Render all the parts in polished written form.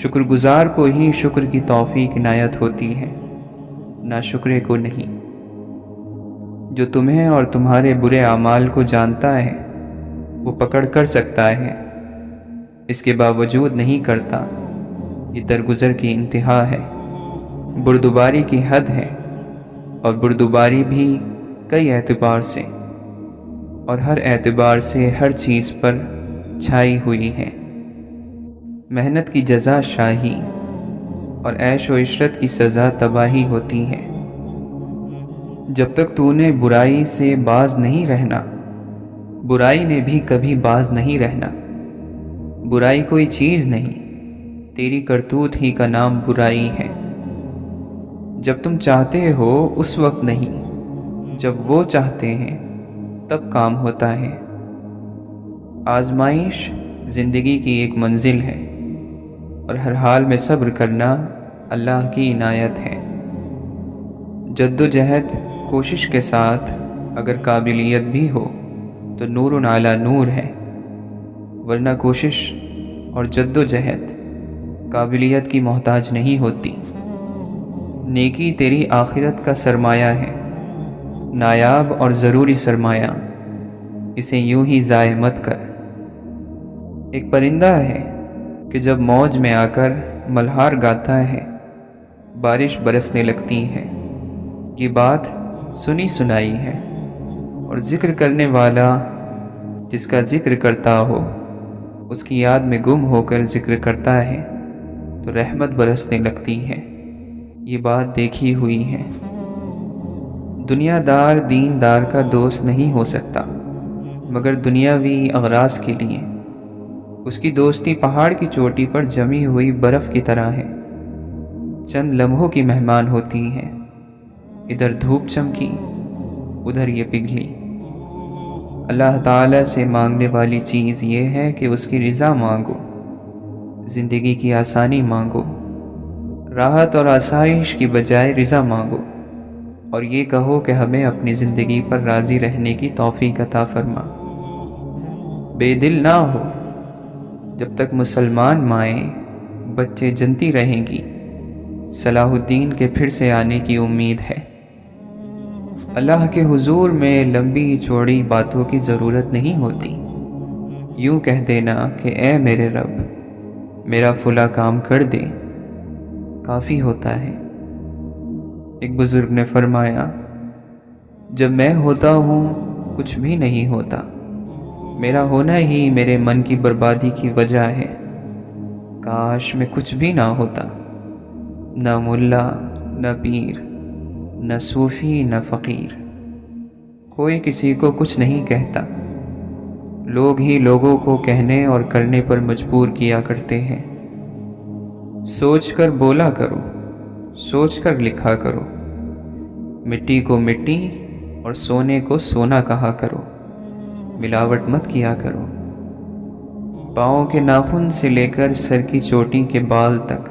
شکر گزار کو ہی شکر کی توفیق عنایت ہوتی ہے، ناشکرے کو نہیں۔ جو تمہیں اور تمہارے برے اعمال کو جانتا ہے وہ پکڑ کر سکتا ہے، اس کے باوجود نہیں کرتا، یہ درگزر کی انتہا ہے، بردباری کی حد ہے، اور بردباری بھی کئی اعتبار سے، اور ہر اعتبار سے ہر چیز پر چھائی ہوئی ہے۔ محنت کی جزا شاہی اور عیش و عشرت کی سزا تباہی ہوتی ہے۔ جب تک تو نے برائی سے باز نہیں رہنا، برائی نے بھی کبھی باز نہیں رہنا۔ برائی کوئی چیز نہیں، تیری کرتوت ہی کا نام برائی ہے۔ جب تم چاہتے ہو اس وقت نہیں، جب وہ چاہتے ہیں تب کام ہوتا ہے۔ آزمائش زندگی کی ایک منزل ہے، اور ہر حال میں صبر کرنا اللہ کی عنایت ہے۔ جد و جہد کوشش کے ساتھ اگر قابلیت بھی ہو تو نور علی نور ہے، ورنہ کوشش اور جد و جہد قابلیت کی محتاج نہیں ہوتی۔ نیکی تیری آخرت کا سرمایہ ہے، نایاب اور ضروری سرمایہ، اسے یوں ہی ضائع مت کر۔ ایک پرندہ ہے کہ جب موج میں آ کر ملہار گاتا ہے، بارش برسنے لگتی ہے۔ یہ بات سنی سنائی ہے، اور ذکر کرنے والا جس کا ذکر کرتا ہو اس کی یاد میں گم ہو کر ذکر کرتا ہے تو رحمت برسنے لگتی ہے۔ یہ بات دیکھی ہوئی ہے۔ دنیا دار دین دار کا دوست نہیں ہو سکتا، مگر دنیاوی اغراض کے لیے اس کی دوستی پہاڑ کی چوٹی پر جمی ہوئی برف کی طرح ہے، چند لمحوں کی مہمان ہوتی ہے، ادھر دھوپ چمکی ادھر یہ پگھلی۔ اللہ تعالیٰ سے مانگنے والی چیز یہ ہے کہ اس کی رضا مانگو، زندگی کی آسانی مانگو، راحت اور آسائش کی بجائے رضا مانگو، اور یہ کہو کہ ہمیں اپنی زندگی پر راضی رہنے کی توفیق عطا فرما۔ بے دل نہ ہو، جب تک مسلمان مائیں بچے جنتی رہیں گی، صلاح الدین کے پھر سے آنے کی امید ہے۔ اللہ کے حضور میں لمبی چوڑی باتوں کی ضرورت نہیں ہوتی، یوں کہہ دینا کہ اے میرے رب میرا فلاں کام کر دے، کافی ہوتا ہے۔ ایک بزرگ نے فرمایا، جب میں ہوتا ہوں کچھ بھی نہیں ہوتا، میرا ہونا ہی میرے من کی بربادی کی وجہ ہے۔ کاش میں کچھ بھی نہ ہوتا، نہ ملا نہ پیر نہ صوفی نہ فقیر، کوئی کسی کو کچھ نہیں کہتا، لوگ ہی لوگوں کو کہنے اور کرنے پر مجبور کیا کرتے ہیں۔ سوچ کر بولا کرو، سوچ کر لکھا کرو، مٹی کو مٹی اور سونے کو سونا کہا کرو، ملاوٹ مت کیا کرو۔ پاؤں کے ناخن سے لے کر سر کی چوٹی کے بال تک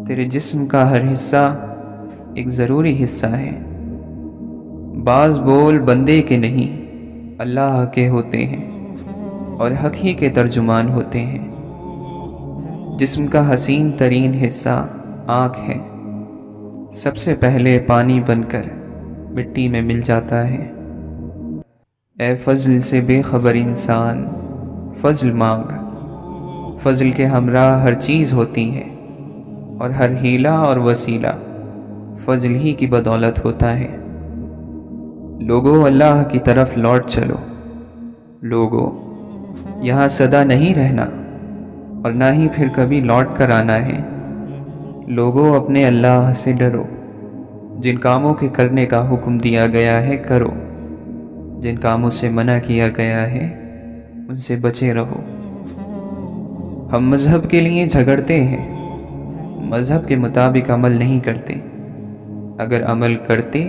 تیرے جسم کا ہر حصہ ایک ضروری حصہ ہے۔ بعض بول بندے کے نہیں اللہ کے ہوتے ہیں، اور حق ہی کے ترجمان ہوتے ہیں۔ جسم کا حسین ترین حصہ آنکھ ہے، سب سے پہلے پانی بن کر مٹی میں مل جاتا ہے۔ اے فضل سے بے خبر انسان فضل مانگ، فضل کے ہمراہ ہر چیز ہوتی ہے، اور ہر ہیلہ اور وسیلہ فضل ہی کی بدولت ہوتا ہے۔ لوگوں اللہ کی طرف لوٹ چلو، لوگوں یہاں سدا نہیں رہنا، اور نہ ہی پھر کبھی لوٹ کر آنا ہے۔ لوگوں اپنے اللہ سے ڈرو، جن کاموں کے کرنے کا حکم دیا گیا ہے کرو، جن کاموں سے منع کیا گیا ہے ان سے بچے رہو۔ ہم مذہب کے لیے جھگڑتے ہیں، مذہب کے مطابق عمل نہیں کرتے۔ اگر عمل کرتے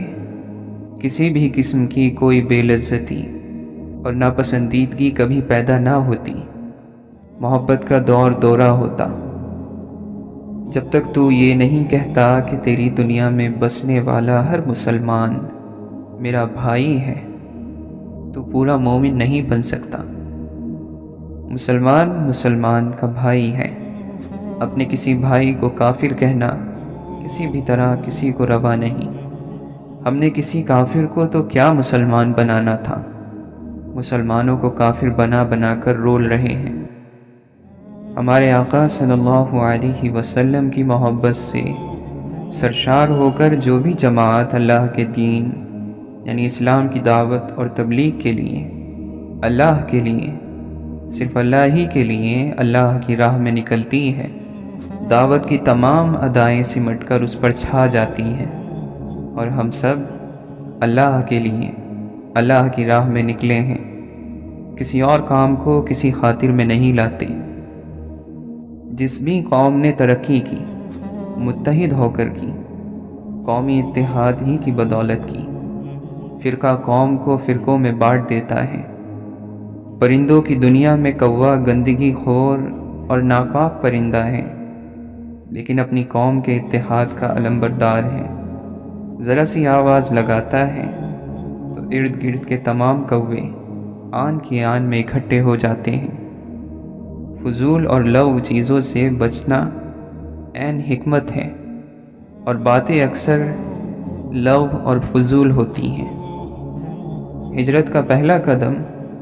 کسی بھی قسم کی کوئی بے لذتی اور ناپسندیدگی کبھی پیدا نہ ہوتی، محبت کا دور دورہ ہوتا۔ جب تک تو یہ نہیں کہتا کہ تیری دنیا میں بسنے والا ہر مسلمان میرا بھائی ہے، تو پورا مومن نہیں بن سکتا۔ مسلمان مسلمان کا بھائی ہے، اپنے کسی بھائی کو کافر کہنا کسی بھی طرح کسی کو روا نہیں۔ ہم نے کسی کافر کو تو کیا مسلمان بنانا تھا، مسلمانوں کو کافر بنا بنا کر رول رہے ہیں۔ ہمارے آقا صلی اللہ علیہ وسلم کی محبت سے سرشار ہو کر جو بھی جماعت اللہ کے دین یعنی اسلام کی دعوت اور تبلیغ کے لیے، اللہ کے لیے، صرف اللہ ہی کے لیے اللہ کی راہ میں نکلتی ہے، دعوت کی تمام ادائیں سمٹ کر اس پر چھا جاتی ہیں، اور ہم سب اللہ کے لیے اللہ کی راہ میں نکلے ہیں، کسی اور کام کو کسی خاطر میں نہیں لاتے۔ جس بھی قوم نے ترقی کی متحد ہو کر کی، قومی اتحاد ہی کی بدولت کی۔ فرقہ قوم کو فرقوں میں بانٹ دیتا ہے۔ پرندوں کی دنیا میں کوا گندگی خور اور ناپاک پرندہ ہے، لیکن اپنی قوم کے اتحاد کا علمبردار ہے۔ ذرا سی آواز لگاتا ہے تو ارد گرد کے تمام کوے آن کی آن میں اکٹھے ہو جاتے ہیں۔ فضول اور لغو چیزوں سے بچنا عین حکمت ہے، اور باتیں اکثر لغو اور فضول ہوتی ہیں۔ ہجرت کا پہلا قدم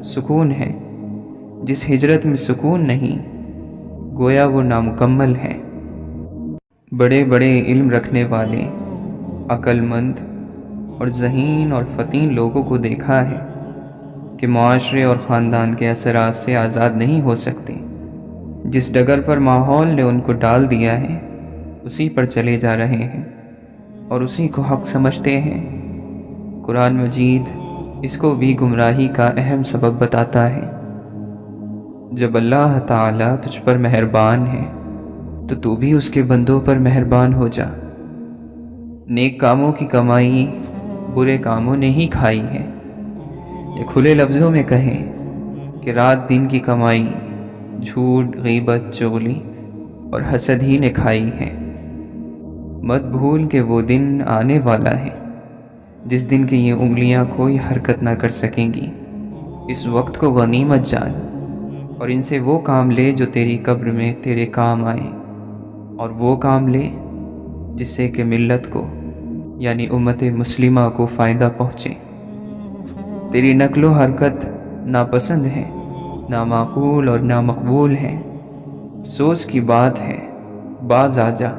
سکون ہے، جس ہجرت میں سکون نہیں گویا وہ نامکمل ہے۔ بڑے بڑے علم رکھنے والے، عقل مند اور ذہین اور فطین لوگوں کو دیکھا ہے کہ معاشرے اور خاندان کے اثرات سے آزاد نہیں ہو سکتے۔ جس ڈگر پر ماحول نے ان کو ڈال دیا ہے اسی پر چلے جا رہے ہیں اور اسی کو حق سمجھتے ہیں۔ قرآن مجید اس کو بھی گمراہی کا اہم سبب بتاتا ہے۔ جب اللہ تعالیٰ تجھ پر مہربان ہے تو تو بھی اس کے بندوں پر مہربان ہو جا۔ نیک کاموں کی کمائی برے کاموں نے ہی کھائی ہے، یہ کھلے لفظوں میں کہیں کہ رات دن کی کمائی جھوٹ، غیبت، چغلی اور حسد ہی نے کھائی ہے۔ مت بھول کہ وہ دن آنے والا ہے جس دن کی یہ انگلیاں کوئی حرکت نہ کر سکیں گی۔ اس وقت کو غنیمت جان اور ان سے وہ کام لے جو تیری قبر میں تیرے کام آئیں، اور وہ کام لے جس سے کہ ملت کو یعنی امت مسلمہ کو فائدہ پہنچے۔ تیری نقل و حرکت ناپسند ہے، نامعقول اور نامقبول ہے۔ افسوس کی بات ہے، باز آ جا،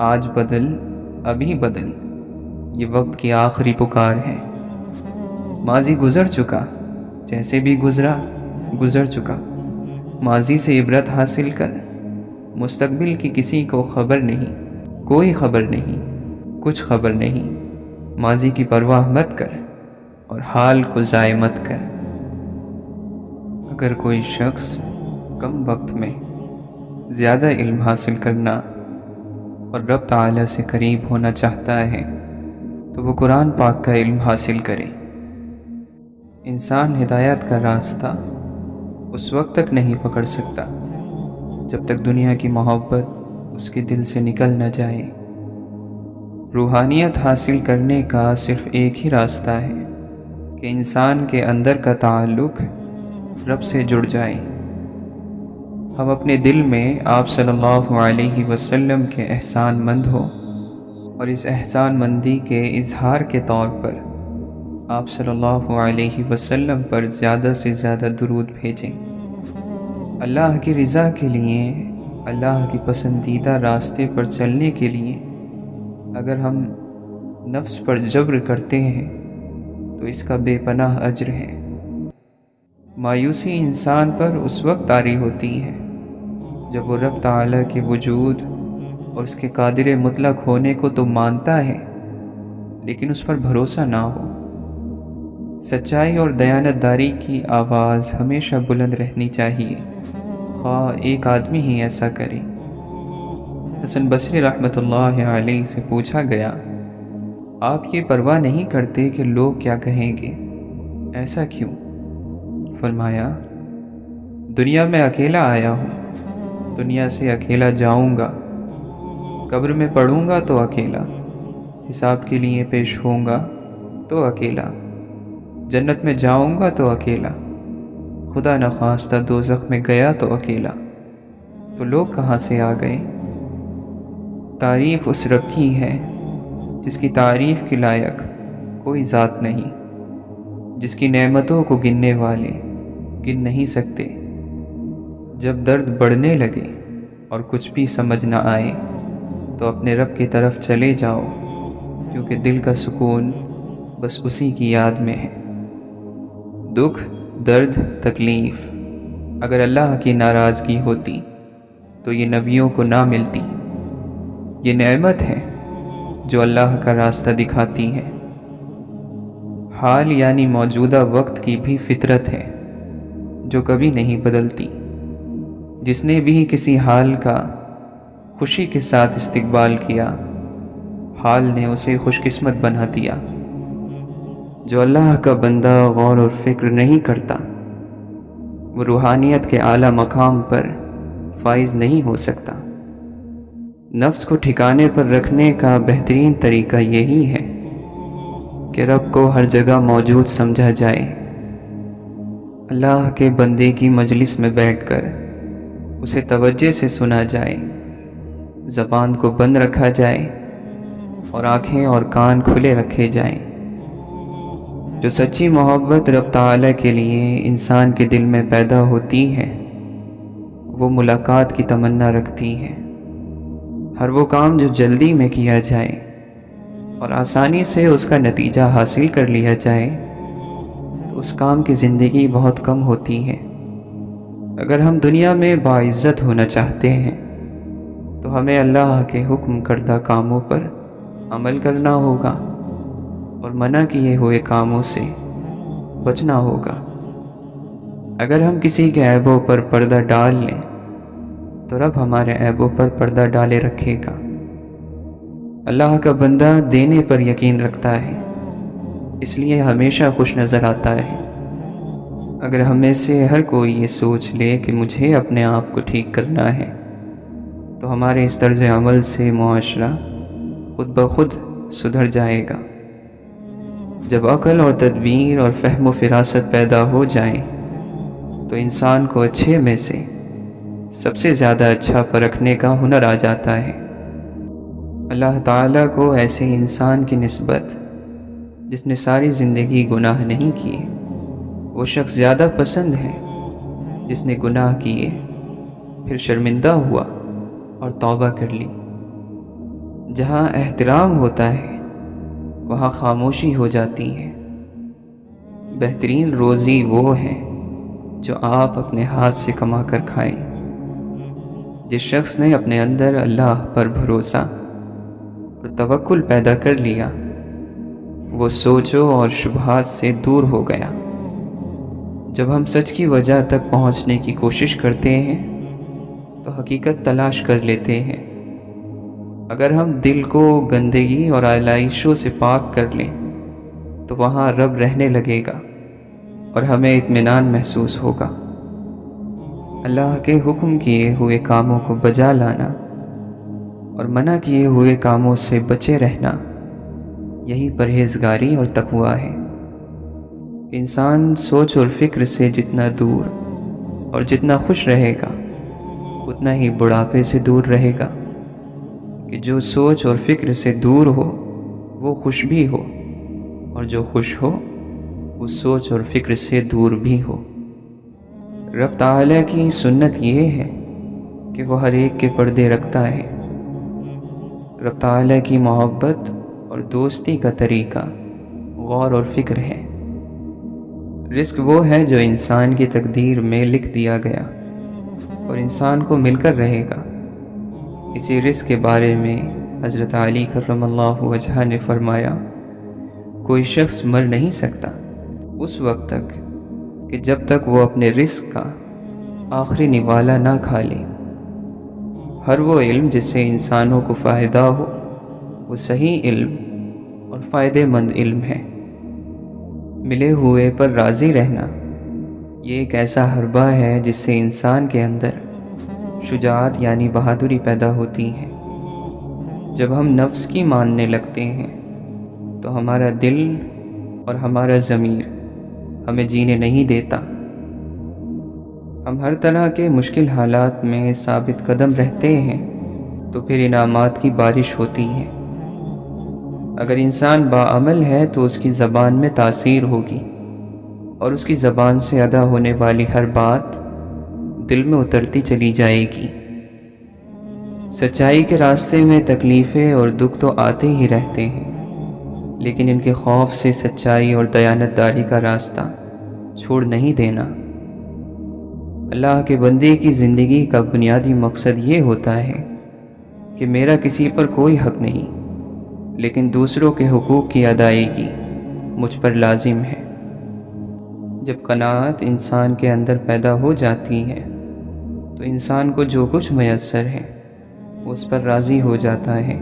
آج بدل ابھی بدل، یہ وقت کی آخری پکار ہے۔ ماضی گزر چکا، جیسے بھی گزرا گزر چکا۔ ماضی سے عبرت حاصل کر، مستقبل کی کسی کو خبر نہیں، کوئی خبر نہیں، کچھ خبر نہیں۔ ماضی کی پرواہ مت کر اور حال کو ضائع مت کر۔ اگر کوئی شخص کم وقت میں زیادہ علم حاصل کرنا اور رب تعالیٰ سے قریب ہونا چاہتا ہے تو وہ قرآن پاک کا علم حاصل کرے۔ انسان ہدایت کا راستہ اس وقت تک نہیں پکڑ سکتا جب تک دنیا کی محبت اس کے دل سے نکل نہ جائے۔ روحانیت حاصل کرنے کا صرف ایک ہی راستہ ہے کہ انسان کے اندر کا تعلق رب سے جڑ جائے۔ ہم اپنے دل میں آپ صلی اللہ علیہ وسلم کے احسان مند ہو اور اس احسان مندی کے اظہار کے طور پر آپ صلی اللہ علیہ وسلم پر زیادہ سے زیادہ درود بھیجیں۔ اللہ کی رضا کے لیے، اللہ کی پسندیدہ راستے پر چلنے کے لیے اگر ہم نفس پر جبر کرتے ہیں تو اس کا بے پناہ اجر ہے۔ مایوسی انسان پر اس وقت طاری ہوتی ہے جب وہ رب تعالیٰ کے وجود اور اس کے قادر مطلق ہونے کو تو مانتا ہے لیکن اس پر بھروسہ نہ ہو۔ سچائی اور دیانتداری کی آواز ہمیشہ بلند رہنی چاہیے، خواہ ایک آدمی ہی ایسا کرے۔ حسن بصری رحمۃ اللہ علیہ سے پوچھا گیا، آپ یہ پرواہ نہیں کرتے کہ لوگ کیا کہیں گے، ایسا کیوں؟ فرمایا، دنیا میں اکیلا آیا ہوں، دنیا سے اکیلا جاؤں گا، قبر میں پڑوں گا تو اکیلا، حساب کے لیے پیش ہوں گا تو اکیلا، جنت میں جاؤں گا تو اکیلا، خدا نخواستہ دوزخ میں گیا تو اکیلا۔ تو لوگ کہاں سے آ گئے؟ تعریف اس رب کی ہے جس کی تعریف کے لائق کوئی ذات نہیں، جس کی نعمتوں کو گننے والے گن نہیں سکتے۔ جب درد بڑھنے لگے اور کچھ بھی سمجھ نہ آئے تو اپنے رب کی طرف چلے جاؤ، کیونکہ دل کا سکون بس اسی کی یاد میں ہے۔ دکھ، درد، تکلیف اگر اللہ کی ناراضگی ہوتی تو یہ نبیوں کو نہ ملتی۔ یہ نعمت ہے جو اللہ کا راستہ دکھاتی ہے۔ حال یعنی موجودہ وقت کی بھی فطرت ہے جو کبھی نہیں بدلتی۔ جس نے بھی کسی حال کا خوشی کے ساتھ استقبال کیا، حال نے اسے خوش قسمت بنا دیا۔ جو اللہ کا بندہ غور اور فکر نہیں کرتا، وہ روحانیت کے اعلیٰ مقام پر فائز نہیں ہو سکتا۔ نفس کو ٹھکانے پر رکھنے کا بہترین طریقہ یہی ہے کہ رب کو ہر جگہ موجود سمجھا جائے۔ اللہ کے بندے کی مجلس میں بیٹھ کر اسے توجہ سے سنا جائے، زبان کو بند رکھا جائے اور آنکھیں اور کان کھلے رکھے جائیں۔ جو سچی محبت رب تعالیٰ کے لیے انسان کے دل میں پیدا ہوتی ہے، وہ ملاقات کی تمنا رکھتی ہے۔ ہر وہ کام جو جلدی میں کیا جائے اور آسانی سے اس کا نتیجہ حاصل کر لیا جائے تو اس کام کی زندگی بہت کم ہوتی ہے۔ اگر ہم دنیا میں باعزت ہونا چاہتے ہیں تو ہمیں اللہ کے حکم کردہ کاموں پر عمل کرنا ہوگا اور منع کیے ہوئے کاموں سے بچنا ہوگا۔ اگر ہم کسی کے عیبوں پر پردہ ڈال لیں تو رب ہمارے عیبوں پر پردہ ڈالے رکھے گا۔ اللہ کا بندہ دینے پر یقین رکھتا ہے، اس لیے ہمیشہ خوش نظر آتا ہے۔ اگر ہم میں سے ہر کوئی یہ سوچ لے کہ مجھے اپنے آپ کو ٹھیک کرنا ہے تو ہمارے اس طرز عمل سے معاشرہ خود بخود سدھر جائے گا۔ جب عقل اور تدبیر اور فہم و فراست پیدا ہو جائیں تو انسان کو اچھے میں سے سب سے زیادہ اچھا پرکھنے کا ہنر آ جاتا ہے۔ اللہ تعالیٰ کو ایسے انسان کی نسبت جس نے ساری زندگی گناہ نہیں کیے، وہ شخص زیادہ پسند ہے جس نے گناہ کیے پھر شرمندہ ہوا اور توبہ کر لی۔ جہاں احترام ہوتا ہے وہاں خاموشی ہو جاتی ہے۔ بہترین روزی وہ ہے جو آپ اپنے ہاتھ سے کما کر کھائیں۔ جس شخص نے اپنے اندر اللہ پر بھروسہ اور توکل پیدا کر لیا، وہ سوچوں اور شبہات سے دور ہو گیا۔ جب ہم سچ کی وجہ تک پہنچنے کی کوشش کرتے ہیں تو حقیقت تلاش کر لیتے ہیں۔ اگر ہم دل کو گندگی اور آلائشوں سے پاک کر لیں تو وہاں رب رہنے لگے گا اور ہمیں اطمینان محسوس ہوگا۔ اللہ کے حکم کیے ہوئے کاموں کو بجا لانا اور منع کیے ہوئے کاموں سے بچے رہنا، یہی پرہیزگاری اور تقویٰ ہے۔ انسان سوچ اور فکر سے جتنا دور اور جتنا خوش رہے گا اتنا ہی بڑھاپے سے دور رہے گا۔ کہ جو سوچ اور فکر سے دور ہو وہ خوش بھی ہو، اور جو خوش ہو وہ سوچ اور فکر سے دور بھی ہو۔ رب تعالیٰ کی سنت یہ ہے کہ وہ ہر ایک کے پردے رکھتا ہے۔ رب تعالیٰ کی محبت اور دوستی کا طریقہ غور اور فکر ہے۔ رزق وہ ہے جو انسان کی تقدیر میں لکھ دیا گیا اور انسان کو مل کر رہے گا۔ اسی رزق کے بارے میں حضرت علی کرم اللہ وجہہ نے فرمایا، کوئی شخص مر نہیں سکتا اس وقت تک کہ جب تک وہ اپنے رزق کا آخری نوالا نہ کھا لے۔ ہر وہ علم جس سے انسانوں کو فائدہ ہو وہ صحیح علم اور فائدہ مند علم ہے۔ ملے ہوئے پر راضی رہنا یہ ایک ایسا حربہ ہے جس سے انسان کے اندر شجاعت یعنی بہادری پیدا ہوتی ہے۔ جب ہم نفس کی ماننے لگتے ہیں تو ہمارا دل اور ہمارا ضمیر ہمیں جینے نہیں دیتا۔ ہم ہر طرح کے مشکل حالات میں ثابت قدم رہتے ہیں تو پھر انعامات کی بارش ہوتی ہے۔ اگر انسان باعمل ہے تو اس کی زبان میں تاثیر ہوگی، اور اس کی زبان سے ادا ہونے والی ہر بات دل میں اترتی چلی جائے گی۔ سچائی کے راستے میں تکلیفیں اور دکھ تو آتے ہی رہتے ہیں، لیکن ان کے خوف سے سچائی اور دیانتداری کا راستہ چھوڑ نہیں دینا۔ اللہ کے بندے کی زندگی کا بنیادی مقصد یہ ہوتا ہے کہ میرا کسی پر کوئی حق نہیں، لیکن دوسروں کے حقوق کی ادائیگی مجھ پر لازم ہے۔ جب قناعت انسان کے اندر پیدا ہو جاتی ہے تو انسان کو جو کچھ میسر ہے اس پر راضی ہو جاتا ہے۔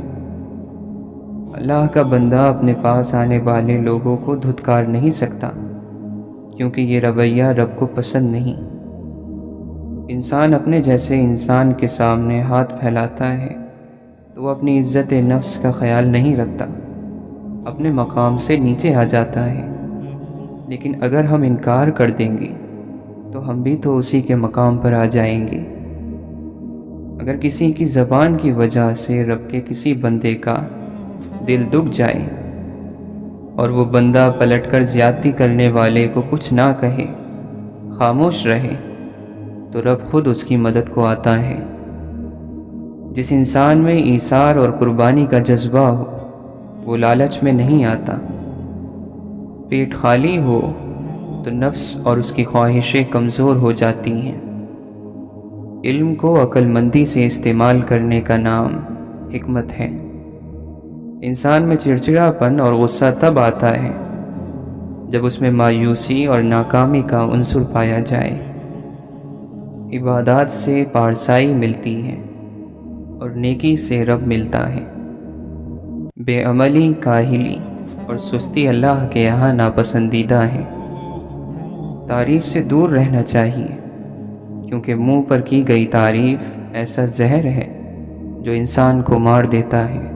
اللہ کا بندہ اپنے پاس آنے والے لوگوں کو دھتکار نہیں سکتا، کیونکہ یہ رویہ رب کو پسند نہیں۔ انسان اپنے جیسے انسان کے سامنے ہاتھ پھیلاتا ہے تو وہ اپنی عزت نفس کا خیال نہیں رکھتا، اپنے مقام سے نیچے آ جاتا ہے۔ لیکن اگر ہم انکار کر دیں گے تو ہم بھی تو اسی کے مقام پر آ جائیں گے۔ اگر کسی کی زبان کی وجہ سے رب کے کسی بندے کا دل دکھ جائے اور وہ بندہ پلٹ کر زیادتی کرنے والے کو کچھ نہ کہے، خاموش رہے، تو رب خود اس کی مدد کو آتا ہے۔ جس انسان میں ایثار اور قربانی کا جذبہ ہو وہ لالچ میں نہیں آتا۔ پیٹ خالی ہو تو نفس اور اس کی خواہشیں کمزور ہو جاتی ہیں۔ علم کو عقل مندی سے استعمال کرنے کا نام حکمت ہے۔ انسان میں چڑچڑاپن اور غصہ تب آتا ہے جب اس میں مایوسی اور ناکامی کا عنصر پایا جائے۔ عبادات سے پارسائی ملتی ہے اور نیکی سے رب ملتا ہے۔ بے عملی، کاہلی اور سستی اللہ کے یہاں ناپسندیدہ ہیں۔ تعریف سے دور رہنا چاہیے، کیونکہ منہ پر کی گئی تعریف ایسا زہر ہے جو انسان کو مار دیتا ہے۔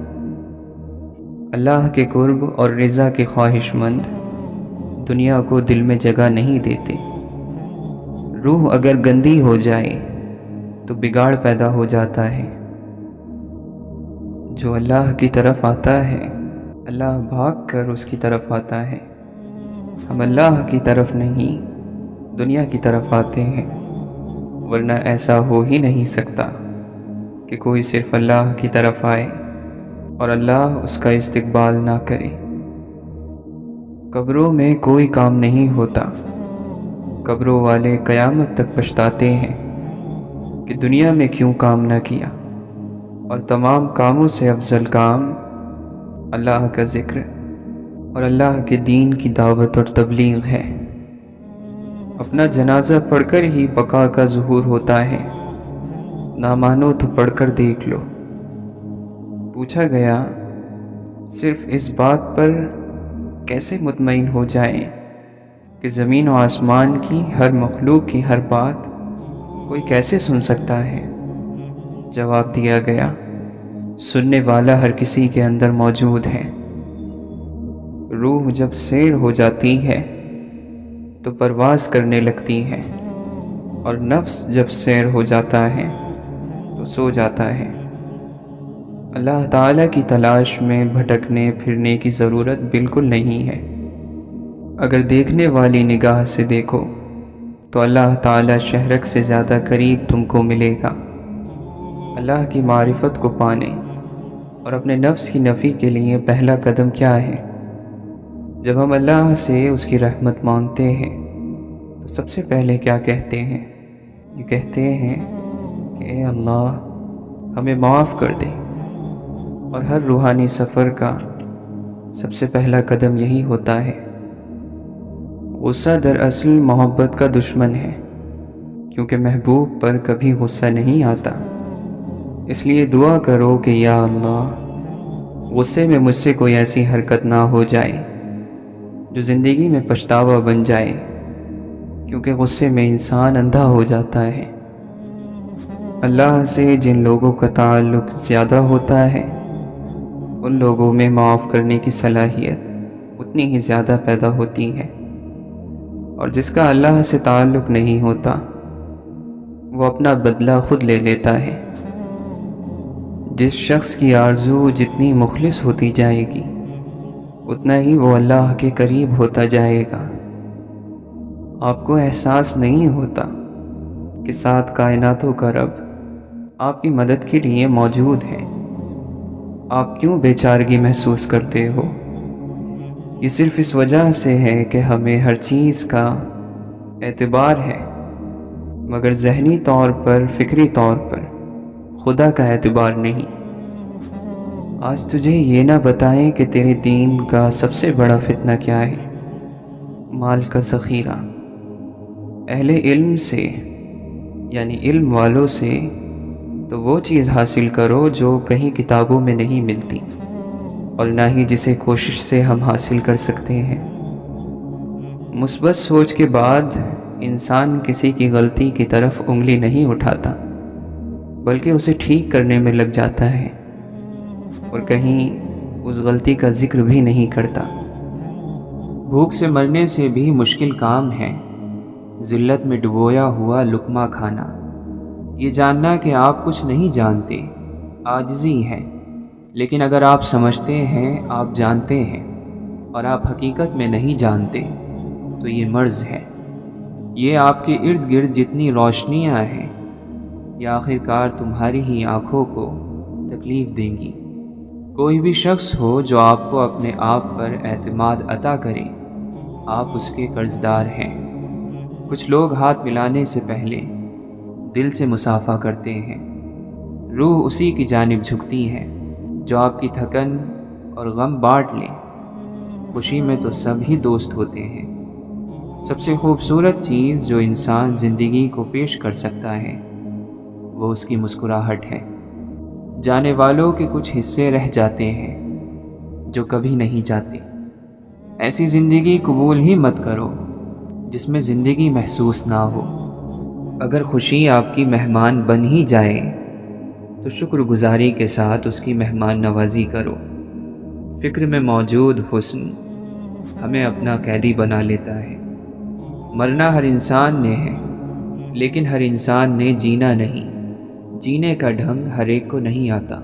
اللہ کے قرب اور رضا کے خواہش مند دنیا کو دل میں جگہ نہیں دیتے۔ روح اگر گندی ہو جائے تو بگاڑ پیدا ہو جاتا ہے۔ جو اللہ کی طرف آتا ہے اللہ بھاگ کر اس کی طرف آتا ہے۔ ہم اللہ کی طرف نہیں دنیا کی طرف آتے ہیں، ورنہ ایسا ہو ہی نہیں سکتا کہ کوئی صرف اللہ کی طرف آئے اور اللہ اس کا استقبال نہ کرے۔ قبروں میں کوئی کام نہیں ہوتا۔ قبروں والے قیامت تک پچھتاتے ہیں کہ دنیا میں کیوں کام نہ کیا، اور تمام کاموں سے افضل کام اللہ کا ذکر اور اللہ کے دین کی دعوت اور تبلیغ ہے۔ اپنا جنازہ پڑھ کر ہی بقا کا ظہور ہوتا ہے، نہ مانو تو پڑھ کر دیکھ لو۔ پوچھا گیا، صرف اس بات پر کیسے مطمئن ہو جائیں کہ زمین و آسمان کی ہر مخلوق کی ہر بات کوئی کیسے سن سکتا ہے؟ جواب دیا گیا، سننے والا ہر کسی کے اندر موجود ہے۔ روح جب سیر ہو جاتی ہے تو پرواز کرنے لگتی ہے، اور نفس جب سیر ہو جاتا ہے تو سو جاتا ہے۔ اللہ تعالیٰ کی تلاش میں بھٹکنے پھرنے کی ضرورت بالکل نہیں ہے۔ اگر دیکھنے والی نگاہ سے دیکھو تو اللہ تعالیٰ شہرک سے زیادہ قریب تم کو ملے گا۔ اللہ کی معرفت کو پانے اور اپنے نفس کی نفی کے لیے پہلا قدم کیا ہے؟ جب ہم اللہ سے اس کی رحمت مانگتے ہیں تو سب سے پہلے کیا کہتے ہیں؟ یہ کہتے ہیں کہ اے اللہ ہمیں معاف کر دے۔ اور ہر روحانی سفر کا سب سے پہلا قدم یہی ہوتا ہے۔ غصہ دراصل محبت کا دشمن ہے، کیونکہ محبوب پر کبھی غصہ نہیں آتا۔ اس لیے دعا کرو کہ یا اللہ غصے میں مجھ سے کوئی ایسی حرکت نہ ہو جائے جو زندگی میں پچھتاوا بن جائے، کیونکہ غصے میں انسان اندھا ہو جاتا ہے۔ اللہ سے جن لوگوں کا تعلق زیادہ ہوتا ہے ان لوگوں میں معاف کرنے کی صلاحیت اتنی ہی زیادہ پیدا ہوتی ہے، اور جس کا اللہ سے تعلق نہیں ہوتا وہ اپنا بدلہ خود لے لیتا ہے۔ جس شخص کی آرزو جتنی مخلص ہوتی جائے گی اتنا ہی وہ اللہ کے قریب ہوتا جائے گا۔ آپ کو احساس نہیں ہوتا کہ سات کائناتوں کا رب آپ کی مدد کے لیے موجود ہے۔ آپ کیوں بے چارگی محسوس کرتے ہو؟ یہ صرف اس وجہ سے ہے کہ ہمیں ہر چیز کا اعتبار ہے، مگر ذہنی طور پر، فکری طور پر خدا کا اعتبار نہیں۔ آج تجھے یہ نہ بتائیں کہ تیرے دین کا سب سے بڑا فتنہ کیا ہے؟ مال کا ذخیرہ۔ اہل علم سے یعنی علم والوں سے تو وہ چیز حاصل کرو جو کہیں کتابوں میں نہیں ملتی، اور نہ ہی جسے کوشش سے ہم حاصل کر سکتے ہیں۔ مثبت سوچ کے بعد انسان کسی کی غلطی کی طرف انگلی نہیں اٹھاتا، بلکہ اسے ٹھیک کرنے میں لگ جاتا ہے، اور کہیں اس غلطی کا ذکر بھی نہیں کرتا۔ بھوک سے مرنے سے بھی مشکل کام ہے ذلت میں ڈبویا ہوا لقمہ کھانا۔ یہ جاننا کہ آپ کچھ نہیں جانتے عاجزی ہے، لیکن اگر آپ سمجھتے ہیں، آپ جانتے ہیں، اور آپ حقیقت میں نہیں جانتے تو یہ مرض ہے۔ یہ آپ کے ارد گرد جتنی روشنیاں ہیں یہ آخر کار تمہاری ہی آنکھوں کو تکلیف دیں گی۔ کوئی بھی شخص ہو جو آپ کو اپنے آپ پر اعتماد عطا کرے، آپ اس کے قرضدار ہیں۔ کچھ لوگ ہاتھ ملانے سے پہلے دل سے مصافحہ کرتے ہیں۔ روح اسی کی جانب جھکتی ہے جو آپ کی تھکن اور غم بانٹ لے۔ خوشی میں تو سب ہی دوست ہوتے ہیں۔ سب سے خوبصورت چیز جو انسان زندگی کو پیش کر سکتا ہے وہ اس کی مسکراہٹ ہے۔ جانے والوں کے کچھ حصے رہ جاتے ہیں جو کبھی نہیں جاتے۔ ایسی زندگی قبول ہی مت کرو جس میں زندگی محسوس نہ ہو۔ اگر خوشی آپ کی مہمان بن ہی جائے تو شکر گزاری کے ساتھ اس کی مہمان نوازی کرو۔ فکر میں موجود حسن ہمیں اپنا قیدی بنا لیتا ہے۔ مرنا ہر انسان نے ہے، لیکن ہر انسان نے جینا نہیں۔ جینے کا ڈھنگ ہر ایک کو نہیں آتا۔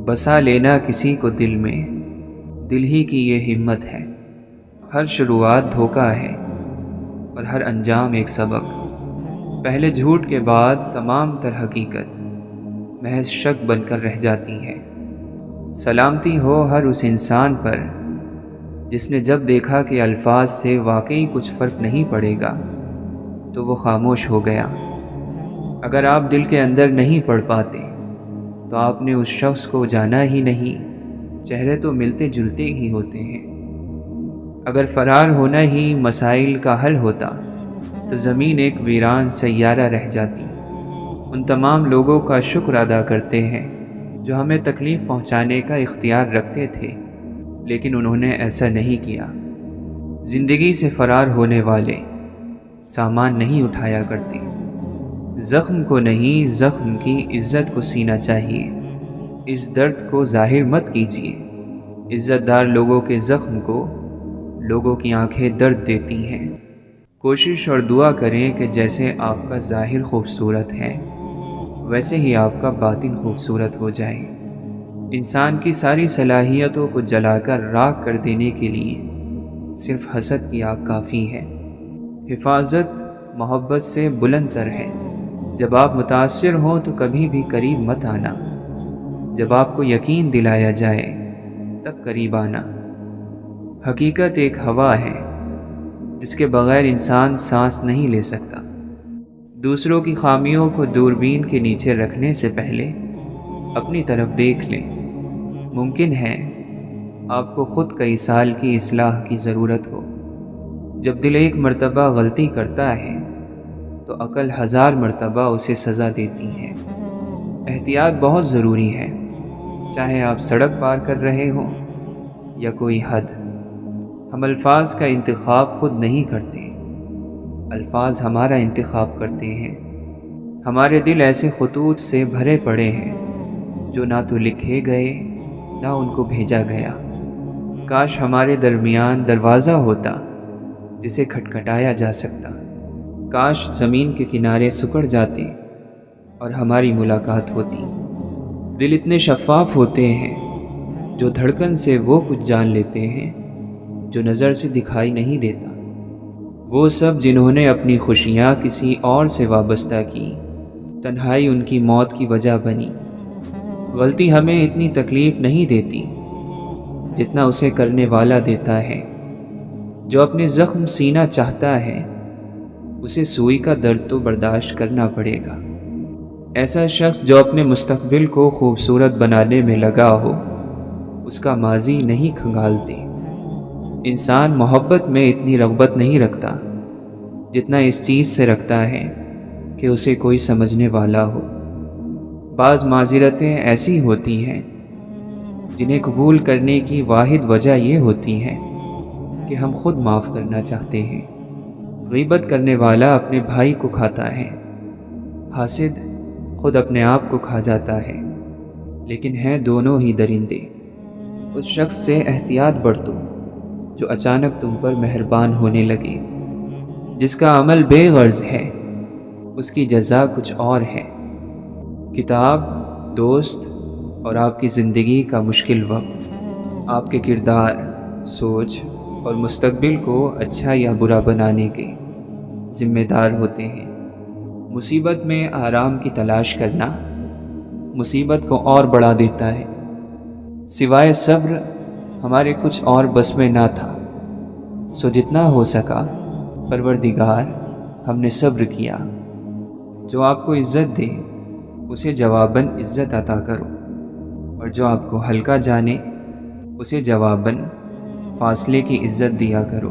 بسا لینا کسی کو دل میں، دل ہی کی یہ ہمت ہے۔ ہر شروعات دھوکہ ہے اور ہر انجام ایک سبق۔ پہلے جھوٹ کے بعد تمام تر حقیقت محض شک بن کر رہ جاتی ہے۔ سلامتی ہو ہر اس انسان پر جس نے جب دیکھا کہ الفاظ سے واقعی کچھ فرق نہیں پڑے گا تو وہ خاموش ہو گیا۔ اگر آپ دل کے اندر نہیں پڑھ پاتے تو آپ نے اس شخص کو جانا ہی نہیں۔ چہرے تو ملتے جلتے ہی ہوتے ہیں۔ اگر فرار ہونا ہی مسائل کا حل ہوتا تو زمین ایک ویران سیارہ رہ جاتی۔ ان تمام لوگوں کا شکر ادا کرتے ہیں جو ہمیں تکلیف پہنچانے کا اختیار رکھتے تھے، لیکن انہوں نے ایسا نہیں کیا۔ زندگی سے فرار ہونے والے سامان نہیں اٹھایا کرتے۔ زخم کو نہیں، زخم کی عزت کو سینا چاہیے۔ اس درد کو ظاہر مت کیجیے۔ عزت دار لوگوں کے زخم کو لوگوں کی آنکھیں درد دیتی ہیں۔ کوشش اور دعا کریں کہ جیسے آپ کا ظاہر خوبصورت ہے ویسے ہی آپ کا باطن خوبصورت ہو جائے۔ انسان کی ساری صلاحیتوں کو جلا کر راکھ کر دینے کے لیے صرف حسد کی آگ کافی ہے۔ حفاظت محبت سے بلند تر ہے۔ جب آپ متاثر ہوں تو کبھی بھی قریب مت آنا۔ جب آپ کو یقین دلایا جائے تب قریب آنا۔ حقیقت ایک ہوا ہے جس کے بغیر انسان سانس نہیں لے سکتا۔ دوسروں کی خامیوں کو دوربین کے نیچے رکھنے سے پہلے اپنی طرف دیکھ لیں۔ ممکن ہے آپ کو خود کئی سال کی اصلاح کی ضرورت ہو۔ جب دل ایک مرتبہ غلطی کرتا ہے تو عقل 1000 مرتبہ اسے سزا دیتی ہے۔ احتیاط بہت ضروری ہے، چاہے آپ سڑک پار کر رہے ہوں یا کوئی حد۔ ہم الفاظ کا انتخاب خود نہیں کرتے، الفاظ ہمارا انتخاب کرتے ہیں۔ ہمارے دل ایسے خطوط سے بھرے پڑے ہیں جو نہ تو لکھے گئے نہ ان کو بھیجا گیا۔ کاش ہمارے درمیان دروازہ ہوتا جسے کھٹکھٹایا جا سکتا۔ کاش زمین کے کنارے سکڑ جاتے اور ہماری ملاقات ہوتی۔ دل اتنے شفاف ہوتے ہیں جو دھڑکن سے وہ کچھ جان لیتے ہیں جو نظر سے دکھائی نہیں دیتا۔ وہ سب جنہوں نے اپنی خوشیاں کسی اور سے وابستہ کی، تنہائی ان کی موت کی وجہ بنی۔ غلطی ہمیں اتنی تکلیف نہیں دیتی جتنا اسے کرنے والا دیتا ہے۔ جو اپنے زخم سینا چاہتا ہے اسے سوئی کا درد تو برداشت کرنا پڑے گا۔ ایسا شخص جو اپنے مستقبل کو خوبصورت بنانے میں لگا ہو، اس کا ماضی نہیں کھنگالتے۔ انسان محبت میں اتنی رغبت نہیں رکھتا جتنا اس چیز سے رکھتا ہے کہ اسے کوئی سمجھنے والا ہو۔ بعض معذرتیں ایسی ہوتی ہیں جنہیں قبول کرنے کی واحد وجہ یہ ہوتی ہے کہ ہم خود معاف کرنا چاہتے ہیں۔ غیبت کرنے والا اپنے بھائی کو کھاتا ہے، حاسد خود اپنے آپ کو کھا جاتا ہے، لیکن ہیں دونوں ہی درندے۔ اس شخص سے احتیاط برتو جو اچانک تم پر مہربان ہونے لگے۔ جس کا عمل بے غرض ہے اس کی جزا کچھ اور ہے۔ کتاب، دوست اور آپ کی زندگی کا مشکل وقت آپ کے کردار، سوچ اور مستقبل کو اچھا یا برا بنانے کے ذمہ دار ہوتے ہیں۔ مصیبت میں آرام کی تلاش کرنا مصیبت کو اور بڑھا دیتا ہے۔ سوائے صبر ہمارے کچھ اور بس میں نہ تھا، سو جتنا ہو سکا پروردگار ہم نے صبر کیا۔ جو آپ کو عزت دے اسے جواباً عزت عطا کرو، اور جو آپ کو ہلکا جانے اسے جواباً فاصلے کی عزت دیا کرو۔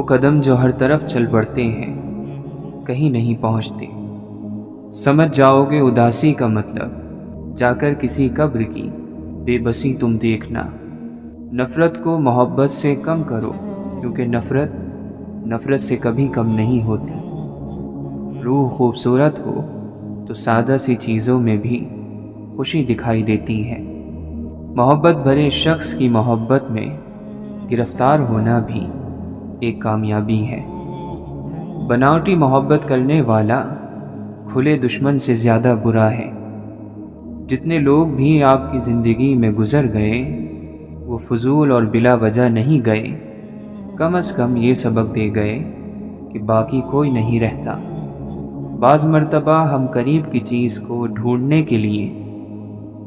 وہ قدم جو ہر طرف چل پڑتے ہیں کہیں نہیں پہنچتے۔ سمجھ جاؤ گے اداسی کا مطلب جا کر کسی قبر کی بے بسی تم دیکھنا۔ نفرت کو محبت سے کم کرو، کیونکہ نفرت سے کبھی کم نہیں ہوتی۔ روح خوبصورت ہو تو سادہ سی چیزوں میں بھی خوشی دکھائی دیتی ہے۔ محبت بھرے شخص کی محبت میں گرفتار ہونا بھی ایک کامیابی ہے۔ بناوٹی محبت کرنے والا کھلے دشمن سے زیادہ برا ہے۔ جتنے لوگ بھی آپ کی زندگی میں گزر گئے وہ فضول اور بلا وجہ نہیں گئے، کم از کم یہ سبق دے گئے کہ باقی کوئی نہیں رہتا۔ بعض مرتبہ ہم قریب کی چیز کو ڈھونڈنے کے لیے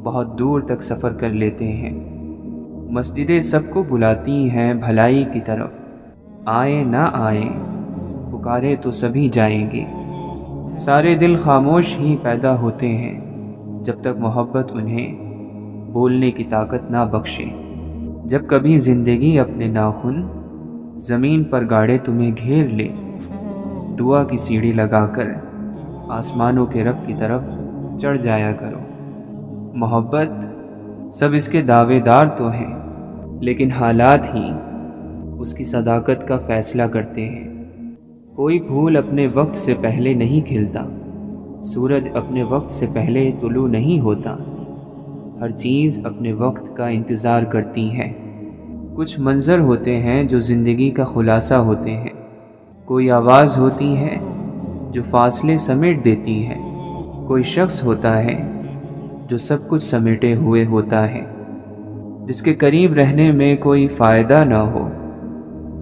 بہت دور تک سفر کر لیتے ہیں۔ مسجدیں سب کو بلاتی ہیں بھلائی کی طرف، آئیں نہ آئیں پکارے تو سبھی جائیں گے۔ سارے دل خاموش ہی پیدا ہوتے ہیں جب تک محبت انہیں بولنے کی طاقت نہ بخشے۔ جب کبھی زندگی اپنے ناخن زمین پر گاڑے تمہیں گھیر لے، دعا کی سیڑھی لگا کر آسمانوں کے رب کی طرف چڑھ جایا کرو۔ محبت سب اس کے دعوے دار تو ہیں، لیکن حالات ہی اس کی صداقت کا فیصلہ کرتے ہیں۔ کوئی پھول اپنے وقت سے پہلے نہیں کھلتا، سورج اپنے وقت سے پہلے طلوع نہیں ہوتا۔ ہر چیز اپنے وقت کا انتظار کرتی ہے۔ کچھ منظر ہوتے ہیں جو زندگی کا خلاصہ ہوتے ہیں، کوئی آواز ہوتی ہے جو فاصلے سمیٹ دیتی ہے، کوئی شخص ہوتا ہے جو سب کچھ سمیٹے ہوئے ہوتا ہے۔ جس کے قریب رہنے میں کوئی فائدہ نہ ہو،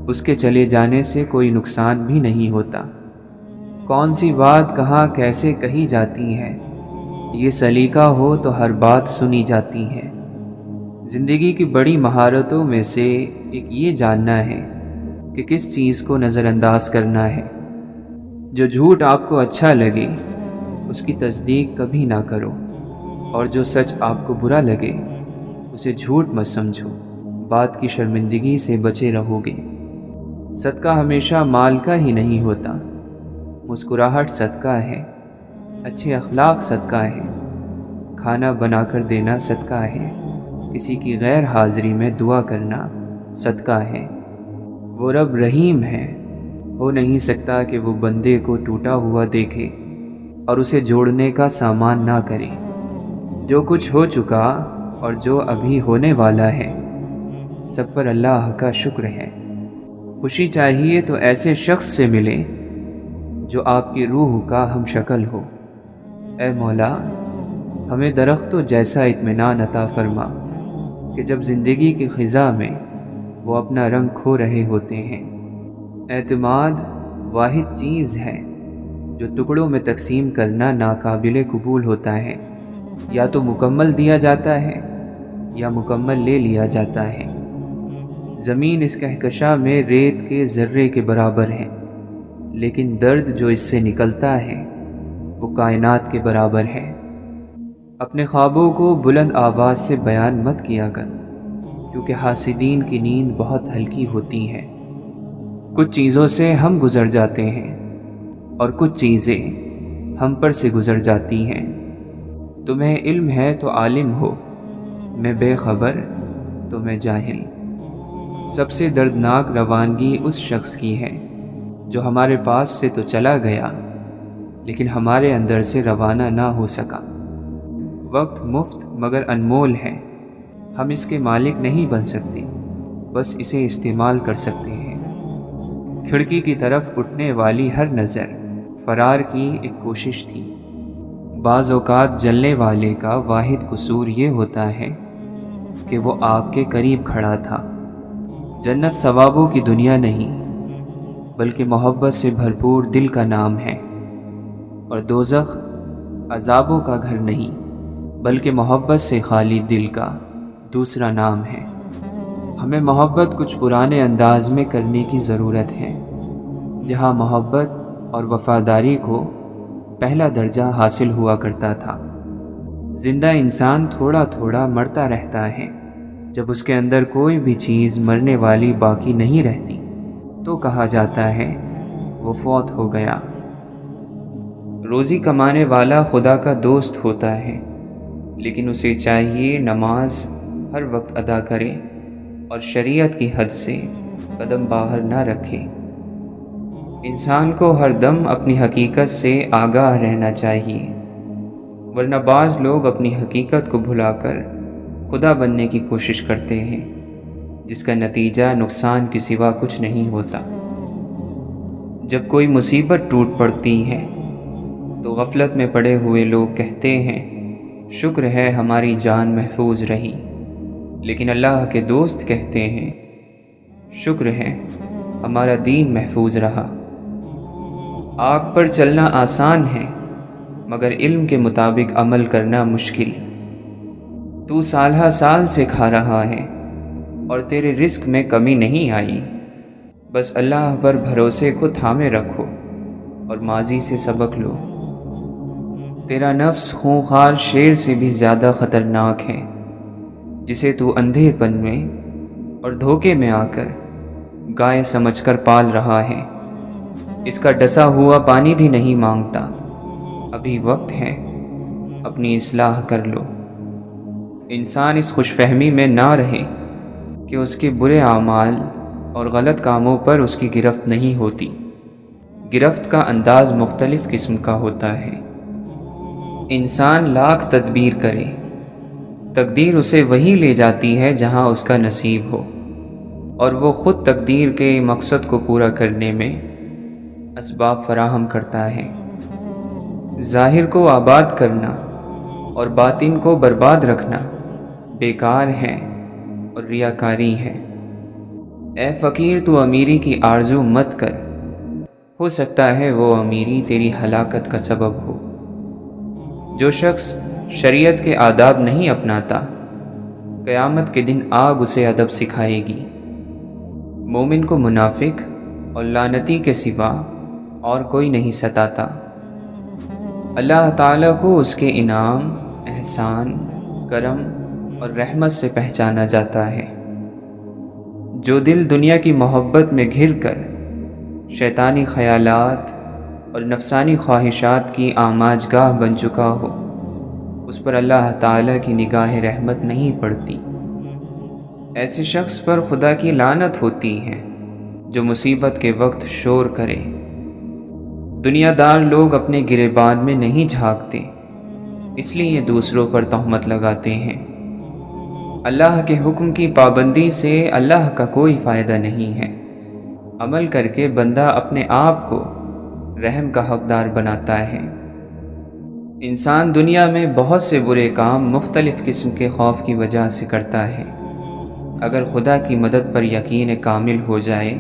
اس کے چلے جانے سے کوئی نقصان بھی نہیں ہوتا۔ کون سی بات کہاں کیسے کہی جاتی ہے، یہ سلیقہ ہو تو ہر بات سنی جاتی ہے۔ زندگی کی بڑی مہارتوں میں سے ایک یہ جاننا ہے کہ کس چیز کو نظر انداز کرنا ہے۔ جو جھوٹ آپ کو اچھا لگے اس کی تصدیق کبھی نہ کرو، اور جو سچ آپ کو برا لگے اسے جھوٹ مت سمجھو۔ بات کی شرمندگی سے بچے رہو گے۔ صدقہ ہمیشہ مال کا ہی نہیں ہوتا، مسکراہٹ صدقہ ہے، اچھے اخلاق صدقہ ہے، کھانا بنا کر دینا صدقہ ہے، کسی کی غیر حاضری میں دعا کرنا صدقہ ہے۔ وہ رب رحیم ہے، ہو نہیں سکتا کہ وہ بندے کو ٹوٹا ہوا دیکھے اور اسے جوڑنے کا سامان نہ کرے۔ جو کچھ ہو چکا اور جو ابھی ہونے والا ہے سب پر اللہ کا شکر ہے۔ خوشی چاہیے تو ایسے شخص سے ملے جو آپ کی روح کا ہم شکل ہو۔ اے مولا، ہمیں درختوں جیسا اطمینان عطا فرما کہ جب زندگی کی خزاں میں وہ اپنا رنگ کھو رہے ہوتے ہیں۔ اعتماد واحد چیز ہے جو ٹکڑوں میں تقسیم کرنا ناقابل قبول ہوتا ہے۔ یا تو مکمل دیا جاتا ہے یا مکمل لے لیا جاتا ہے۔ زمین اس کہکشاں میں ریت کے ذرے کے برابر ہے، لیکن درد جو اس سے نکلتا ہے وہ کائنات کے برابر ہے۔ اپنے خوابوں کو بلند آواز سے بیان مت کیا کر، کیونکہ حاسدین کی نیند بہت ہلکی ہوتی ہے۔ کچھ چیزوں سے ہم گزر جاتے ہیں اور کچھ چیزیں ہم پر سے گزر جاتی ہیں۔ تمہیں علم ہے تو عالم ہو، میں بے خبر تو میں جاہل۔ سب سے دردناک روانگی اس شخص کی ہے جو ہمارے پاس سے تو چلا گیا لیکن ہمارے اندر سے روانہ نہ ہو سکا۔ وقت مفت مگر انمول ہے، ہم اس کے مالک نہیں بن سکتے، بس اسے استعمال کر سکتے ہیں۔ کھڑکی کی طرف اٹھنے والی ہر نظر فرار کی ایک کوشش تھی۔ بعض اوقات جلنے والے کا واحد قصور یہ ہوتا ہے کہ وہ آگ کے قریب کھڑا تھا۔ جنت ثوابوں کی دنیا نہیں بلکہ محبت سے بھرپور دل کا نام ہے، اور دوزخ عذابوں کا گھر نہیں بلکہ محبت سے خالی دل کا دوسرا نام ہے۔ ہمیں محبت کچھ پرانے انداز میں کرنے کی ضرورت ہے، جہاں محبت اور وفاداری کو پہلا درجہ حاصل ہوا کرتا تھا۔ زندہ انسان تھوڑا تھوڑا مرتا رہتا ہے، جب اس کے اندر کوئی بھی چیز مرنے والی باقی نہیں رہتی تو کہا جاتا ہے وہ فوت ہو گیا۔ روزی کمانے والا خدا کا دوست ہوتا ہے، لیکن اسے چاہیے نماز ہر وقت ادا کرے اور شریعت کی حد سے قدم باہر نہ رکھے۔ انسان کو ہر دم اپنی حقیقت سے آگاہ رہنا چاہیے، ورنہ بعض لوگ اپنی حقیقت کو بھلا کر خدا بننے کی کوشش کرتے ہیں، جس کا نتیجہ نقصان کے سوا کچھ نہیں ہوتا۔ جب کوئی مصیبت ٹوٹ پڑتی ہے تو غفلت میں پڑے ہوئے لوگ کہتے ہیں شکر ہے ہماری جان محفوظ رہی، لیکن اللہ کے دوست کہتے ہیں شکر ہے ہمارا دین محفوظ رہا۔ آگ پر چلنا آسان ہے، مگر علم کے مطابق عمل کرنا مشکل۔ تو سالہ سال سے کھا رہا ہے اور تیرے رزق میں کمی نہیں آئی، بس اللہ پر بھروسے کو تھامے رکھو اور ماضی سے سبق لو۔ تیرا نفس خونخوار شیر سے بھی زیادہ خطرناک ہے، جسے تو اندھے پن میں اور دھوکے میں آ کر گائے سمجھ کر پال رہا ہے۔ اس کا ڈسا ہوا پانی بھی نہیں مانگتا، ابھی وقت ہے، اپنی اصلاح کر لو۔ انسان اس خوش فہمی میں نہ رہے کہ اس کے برے اعمال اور غلط کاموں پر اس کی گرفت نہیں ہوتی۔ گرفت کا انداز مختلف قسم کا ہوتا ہے۔ انسان لاکھ تدبیر کرے، تقدیر اسے وہیں لے جاتی ہے جہاں اس کا نصیب ہو، اور وہ خود تقدیر کے مقصد کو پورا کرنے میں اسباب فراہم کرتا ہے۔ ظاہر کو آباد کرنا اور باطن کو برباد رکھنا بیکار ہے اور ریاکاری ہے۔ اے فقیر، تو امیری کی آرزو مت کر، ہو سکتا ہے وہ امیری تیری ہلاکت کا سبب ہو۔ جو شخص شریعت کے آداب نہیں اپناتا، قیامت کے دن آگ اسے ادب سکھائے گی۔ مومن کو منافق اور لعنتی کے سوا اور کوئی نہیں ستاتا۔ اللہ تعالیٰ کو اس کے انعام، احسان، کرم اور رحمت سے پہچانا جاتا ہے۔ جو دل دنیا کی محبت میں گھر کر شیطانی خیالات اور نفسانی خواہشات کی آماج گاہ بن چکا ہو، اس پر اللہ تعالیٰ کی نگاہ رحمت نہیں پڑتی۔ ایسے شخص پر خدا کی لعنت ہوتی ہے جو مصیبت کے وقت شور کرے۔ دنیا دار لوگ اپنے گریبان میں نہیں جھانکتے، اس لیے دوسروں پر تہمت لگاتے ہیں۔ اللہ کے حکم کی پابندی سے اللہ کا کوئی فائدہ نہیں ہے۔ عمل کر کے بندہ اپنے آپ کو رحم کا حقدار بناتا ہے۔ انسان دنیا میں بہت سے برے کام مختلف قسم کے خوف کی وجہ سے کرتا ہے۔ اگر خدا کی مدد پر یقین کامل ہو جائے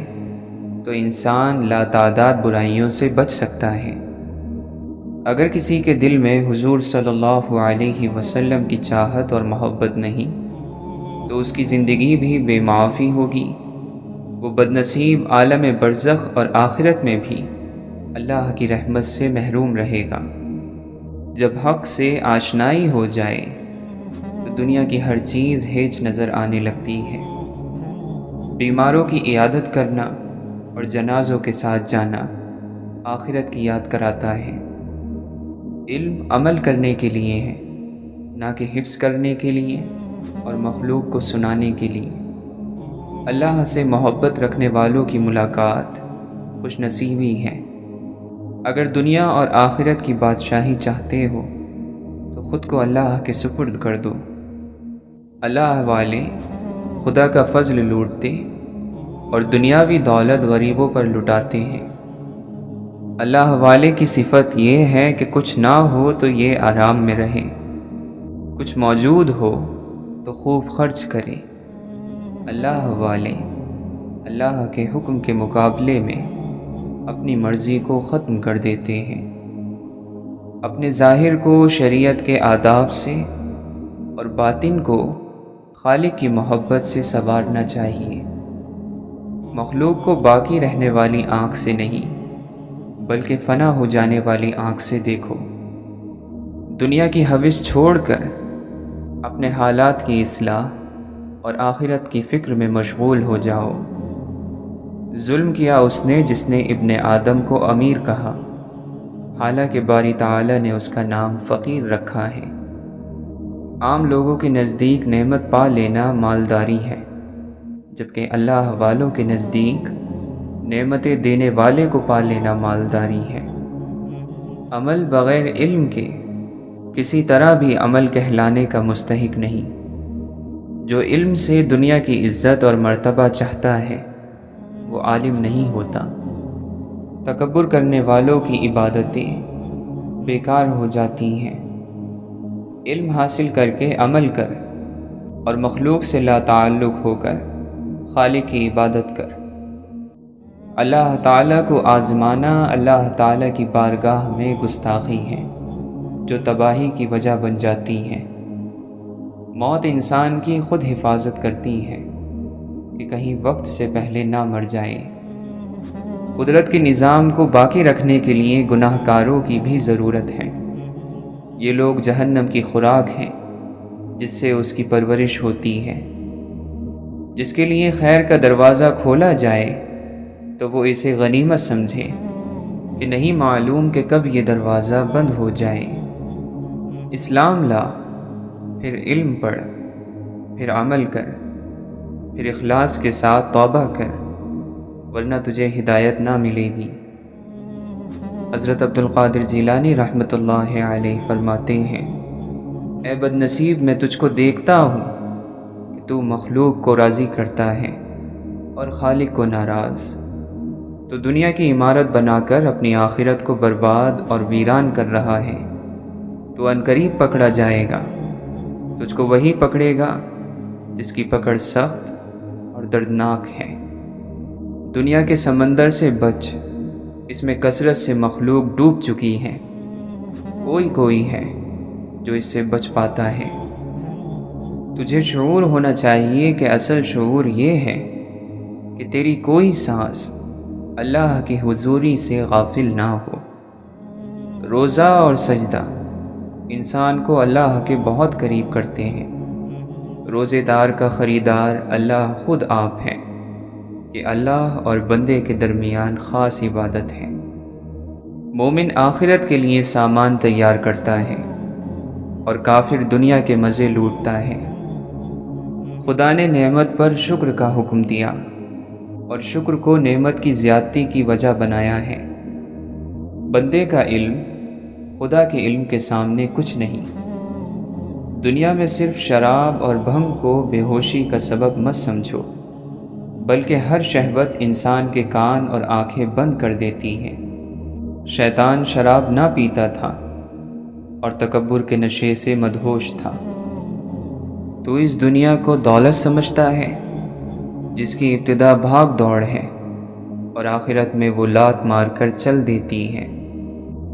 تو انسان لاتعداد برائیوں سے بچ سکتا ہے۔ اگر کسی کے دل میں حضور صلی اللہ علیہ وسلم کی چاہت اور محبت نہیں تو اس کی زندگی بھی بے معافی ہوگی۔ وہ بدنصیب عالم برزخ اور آخرت میں بھی اللہ کی رحمت سے محروم رہے گا۔ جب حق سے آشنائی ہو جائے تو دنیا کی ہر چیز ہیچ نظر آنے لگتی ہے۔ بیماروں کی عیادت کرنا اور جنازوں کے ساتھ جانا آخرت کی یاد کراتا ہے۔ علم عمل کرنے کے لیے ہے، نہ کہ حفظ کرنے کے لیے اور مخلوق کو سنانے کے لیے۔ اللہ سے محبت رکھنے والوں کی ملاقات خوش نصیبی ہے۔ اگر دنیا اور آخرت کی بادشاہی چاہتے ہو تو خود کو اللہ کے سپرد کر دو۔ اللہ والے خدا کا فضل لوٹتے اور دنیاوی دولت غریبوں پر لٹاتے ہیں۔ اللہ والے کی صفت یہ ہے کہ کچھ نہ ہو تو یہ آرام میں رہے، کچھ موجود ہو تو خوب خرچ کرے۔ اللہ والے اللہ کے حکم کے مقابلے میں اپنی مرضی کو ختم کر دیتے ہیں۔ اپنے ظاہر کو شریعت کے آداب سے اور باطن کو خالق کی محبت سے سنوارنا چاہیے۔ مخلوق کو باقی رہنے والی آنکھ سے نہیں بلکہ فنا ہو جانے والی آنکھ سے دیکھو۔ دنیا کی ہوس چھوڑ کر اپنے حالات کی اصلاح اور آخرت کی فکر میں مشغول ہو جاؤ۔ ظلم کیا اس نے جس نے ابن آدم کو امیر کہا، حالانکہ باری تعالی نے اس کا نام فقیر رکھا ہے۔ عام لوگوں کے نزدیک نعمت پا لینا مالداری ہے، جبکہ اللہ والوں کے نزدیک نعمتیں دینے والے کو پا لینا مالداری ہے۔ عمل بغیر علم کے کسی طرح بھی عمل کہلانے کا مستحق نہیں۔ جو علم سے دنیا کی عزت اور مرتبہ چاہتا ہے وہ عالم نہیں ہوتا۔ تکبر کرنے والوں کی عبادتیں بیکار ہو جاتی ہیں۔ علم حاصل کر کے عمل کر اور مخلوق سے لا تعلق ہو کر خالق کی عبادت کر۔ اللہ تعالیٰ کو آزمانا اللہ تعالیٰ کی بارگاہ میں گستاخی ہے جو تباہی کی وجہ بن جاتی ہے۔ موت انسان کی خود حفاظت کرتی ہے کہ کہیں وقت سے پہلے نہ مر جائے۔ قدرت کے نظام کو باقی رکھنے کے لیے گناہ کاروں کی بھی ضرورت ہے۔ یہ لوگ جہنم کی خوراک ہیں جس سے اس کی پرورش ہوتی ہے۔ جس کے لیے خیر کا دروازہ کھولا جائے تو وہ اسے غنیمت سمجھے کہ نہیں معلوم کہ کب یہ دروازہ بند ہو جائے۔ اسلام لا، پھر علم پڑھ، پھر عمل کر، پھر اخلاص کے ساتھ توبہ کر، ورنہ تجھے ہدایت نہ ملے گی۔ حضرت عبد القادر جیلانی رحمۃ اللہ علیہ فرماتے ہیں، اے بد نصیب، میں تجھ کو دیکھتا ہوں کہ تو مخلوق کو راضی کرتا ہے اور خالق کو ناراض۔ تو دنیا کی عمارت بنا کر اپنی آخرت کو برباد اور ویران کر رہا ہے۔ تو عنقریب پکڑا جائے گا۔ تجھ کو وہی پکڑے گا جس کی پکڑ سخت اور دردناک ہے۔ دنیا کے سمندر سے بچ، اس میں کثرت سے مخلوق ڈوب چکی ہے۔ کوئی ہے جو اس سے بچ پاتا ہے۔ تجھے شعور ہونا چاہیے کہ اصل شعور یہ ہے کہ تیری کوئی سانس اللہ کی حضوری سے غافل نہ ہو۔ روزہ اور سجدہ انسان کو اللہ کے بہت قریب کرتے ہیں۔ روزے دار کا خریدار اللہ خود آپ ہے۔ یہ اللہ اور بندے کے درمیان خاص عبادت ہے۔ مومن آخرت کے لیے سامان تیار کرتا ہے اور کافر دنیا کے مزے لوٹتا ہے۔ خدا نے نعمت پر شکر کا حکم دیا اور شکر کو نعمت کی زیادتی کی وجہ بنایا ہے۔ بندے کا علم خدا کے علم کے سامنے کچھ نہیں۔ دنیا میں صرف شراب اور بھنگ کو بے ہوشی کا سبب مت سمجھو، بلکہ ہر شہوت انسان کے کان اور آنکھیں بند کر دیتی ہے۔ شیطان شراب نہ پیتا تھا اور تکبر کے نشے سے مدہوش تھا۔ تو اس دنیا کو دولت سمجھتا ہے جس کی ابتدا بھاگ دوڑ ہے اور آخرت میں وہ لات مار کر چل دیتی ہے۔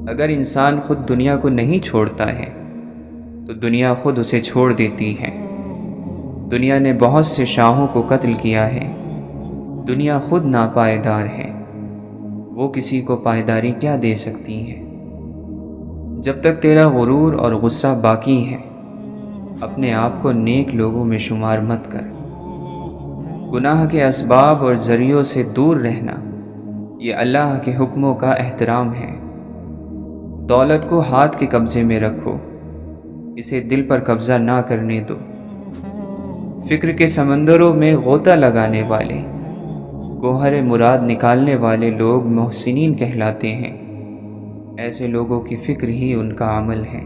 اگر انسان خود دنیا کو نہیں چھوڑتا ہے تو دنیا خود اسے چھوڑ دیتی ہے۔ دنیا نے بہت سے شاہوں کو قتل کیا ہے۔ دنیا خود ناپائیدار ہے، وہ کسی کو پائیداری کیا دے سکتی ہے؟ جب تک تیرا غرور اور غصہ باقی ہے اپنے آپ کو نیک لوگوں میں شمار مت کر۔ گناہ کے اسباب اور ذریعوں سے دور رہنا یہ اللہ کے حکموں کا احترام ہے۔ دولت کو ہاتھ کے قبضے میں رکھو، اسے دل پر قبضہ نہ کرنے دو۔ فکر کے سمندروں میں غوطہ لگانے والے، گوہر مراد نکالنے والے لوگ محسنین کہلاتے ہیں۔ ایسے لوگوں کی فکر ہی ان کا عمل ہے۔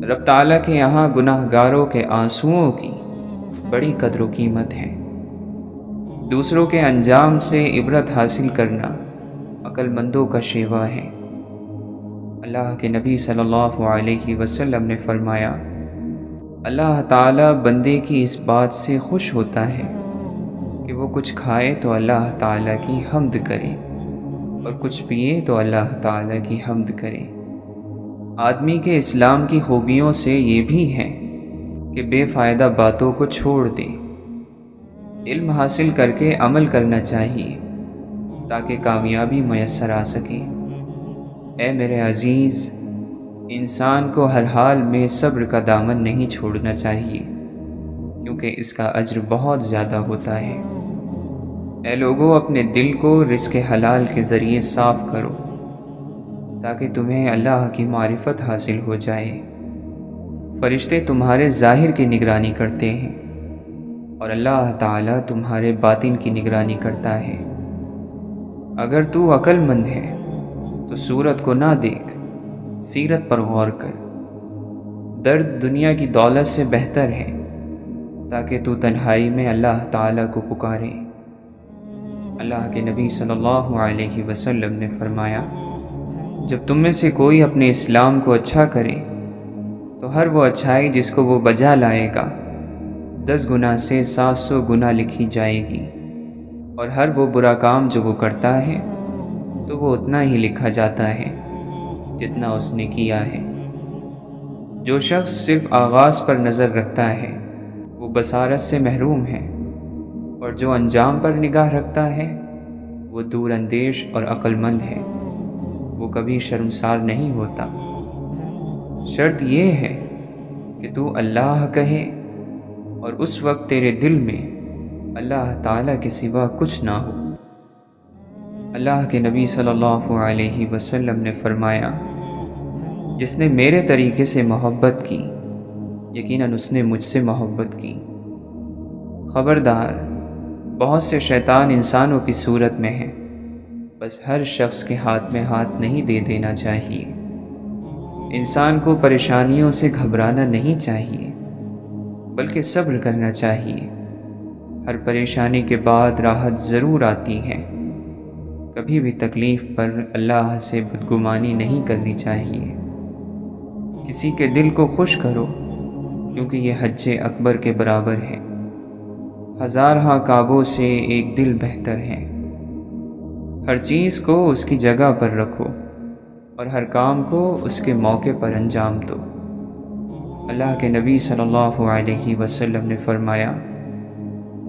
رب تعالیٰ کے یہاں گناہ گاروں کے آنسوؤں کی بڑی قدر و قیمت ہے۔ دوسروں کے انجام سے عبرت حاصل کرنا عقل مندوں کا شیوا ہے۔ اللہ کے نبی صلی اللہ علیہ وسلم نے فرمایا، اللہ تعالیٰ بندے کی اس بات سے خوش ہوتا ہے کہ وہ کچھ کھائے تو اللہ تعالیٰ کی حمد کرے اور کچھ پیے تو اللہ تعالیٰ کی حمد کرے۔ آدمی کے اسلام کی خوبیوں سے یہ بھی ہے کہ بے فائدہ باتوں کو چھوڑ دے۔ علم حاصل کر کے عمل کرنا چاہیے تاکہ کامیابی میسر آ سکے۔ اے میرے عزیز، انسان کو ہر حال میں صبر کا دامن نہیں چھوڑنا چاہیے کیونکہ اس کا اجر بہت زیادہ ہوتا ہے۔ اے لوگو، اپنے دل کو رزق حلال کے ذریعے صاف کرو تاکہ تمہیں اللہ کی معرفت حاصل ہو جائے۔ فرشتے تمہارے ظاہر کی نگرانی کرتے ہیں اور اللہ تعالیٰ تمہارے باطن کی نگرانی کرتا ہے۔ اگر تو عقل مند ہے تو صورت کو نہ دیکھ، سیرت پر غور کر۔ درد دنیا کی دولت سے بہتر ہے تاکہ تو تنہائی میں اللہ تعالیٰ کو پکارے۔ اللہ کے نبی صلی اللہ علیہ وسلم نے فرمایا، جب تم میں سے کوئی اپنے اسلام کو اچھا کرے تو ہر وہ اچھائی جس کو وہ بجا لائے گا 10 گنا سے 700 گنا لکھی جائے گی، اور ہر وہ برا کام جو وہ کرتا ہے تو وہ اتنا ہی لکھا جاتا ہے جتنا اس نے کیا ہے۔ جو شخص صرف آغاز پر نظر رکھتا ہے وہ بصارت سے محروم ہے، اور جو انجام پر نگاہ رکھتا ہے وہ دور اندیش اور عقل مند ہے، وہ کبھی شرمسار نہیں ہوتا۔ شرط یہ ہے کہ تو اللہ کہے اور اس وقت تیرے دل میں اللہ تعالیٰ کے سوا کچھ نہ ہو۔ اللہ کے نبی صلی اللہ علیہ وسلم نے فرمایا، جس نے میرے طریقے سے محبت کی یقیناً اس نے مجھ سے محبت کی۔ خبردار، بہت سے شیطان انسانوں کی صورت میں ہیں، بس ہر شخص کے ہاتھ میں ہاتھ نہیں دے دینا چاہیے۔ انسان کو پریشانیوں سے گھبرانا نہیں چاہیے بلکہ صبر کرنا چاہیے۔ ہر پریشانی کے بعد راحت ضرور آتی ہے۔ کبھی بھی تکلیف پر اللہ سے بدگمانی نہیں کرنی چاہیے۔ کسی کے دل کو خوش کرو کیونکہ یہ حج اکبر کے برابر ہے۔ 1000 کعبوں سے ایک دل بہتر ہے۔ ہر چیز کو اس کی جگہ پر رکھو اور ہر کام کو اس کے موقع پر انجام دو۔ اللہ کے نبی صلی اللہ علیہ وسلم نے فرمایا،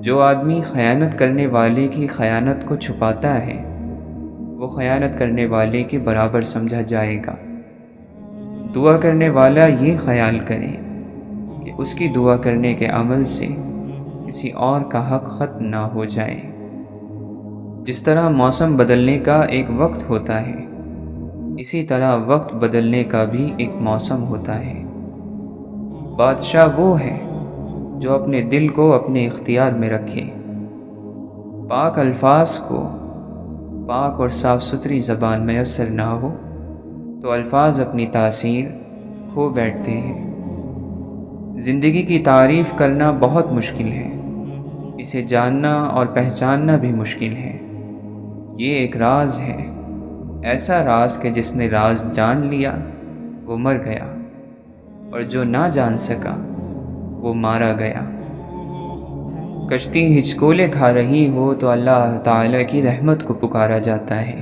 جو آدمی خیانت کرنے والے کی خیانت کو چھپاتا ہے وہ خیانت کرنے والے کے برابر سمجھا جائے گا۔ دعا کرنے والا یہ خیال کرے کہ اس کی دعا کرنے کے عمل سے کسی اور کا حق ختم نہ ہو جائے۔ جس طرح موسم بدلنے کا ایک وقت ہوتا ہے، اسی طرح وقت بدلنے کا بھی ایک موسم ہوتا ہے۔ بادشاہ وہ ہے جو اپنے دل کو اپنے اختیار میں رکھے۔ پاک الفاظ کو پاک اور صاف ستھری زبان میسر نہ ہو تو الفاظ اپنی تاثیر کھو بیٹھتے ہیں۔ زندگی کی تعریف کرنا بہت مشکل ہے، اسے جاننا اور پہچاننا بھی مشکل ہے۔ یہ ایک راز ہے، ایسا راز کہ جس نے راز جان لیا وہ مر گیا، اور جو نہ جان سکا وہ مارا گیا۔ کشتی ہچکولے کھا رہی ہو تو اللہ تعالیٰ کی رحمت کو پکارا جاتا ہے۔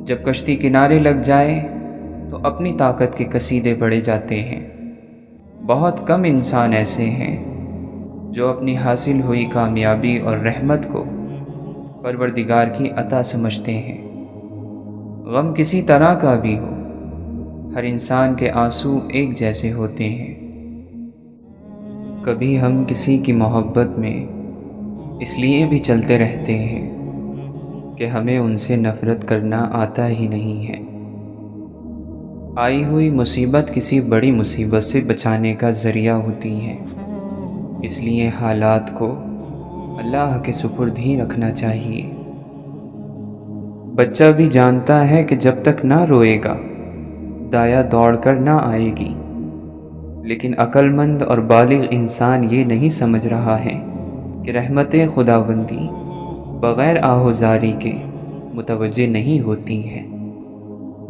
جب کشتی کنارے لگ جائے تو اپنی طاقت کے قصیدے پڑھے جاتے ہیں۔ بہت کم انسان ایسے ہیں جو اپنی حاصل ہوئی کامیابی اور رحمت کو پروردگار کی عطا سمجھتے ہیں۔ غم کسی طرح کا بھی ہو، ہر انسان کے آنسو ایک جیسے ہوتے ہیں۔ کبھی ہم کسی کی محبت میں اس لیے بھی چلتے رہتے ہیں کہ ہمیں ان سے نفرت کرنا آتا ہی نہیں ہے۔ آئی ہوئی مصیبت کسی بڑی مصیبت سے بچانے کا ذریعہ ہوتی ہے، اس لیے حالات کو اللہ کے سپرد ہی رکھنا چاہیے۔ بچہ بھی جانتا ہے کہ جب تک نہ روئے گا دایا دوڑ کر نہ آئے گی، لیکن عقل مند اور بالغ انسان یہ نہیں سمجھ رہا ہے کہ رحمت خداوندی بغیر آہوزاری کے متوجہ نہیں ہوتی ہے۔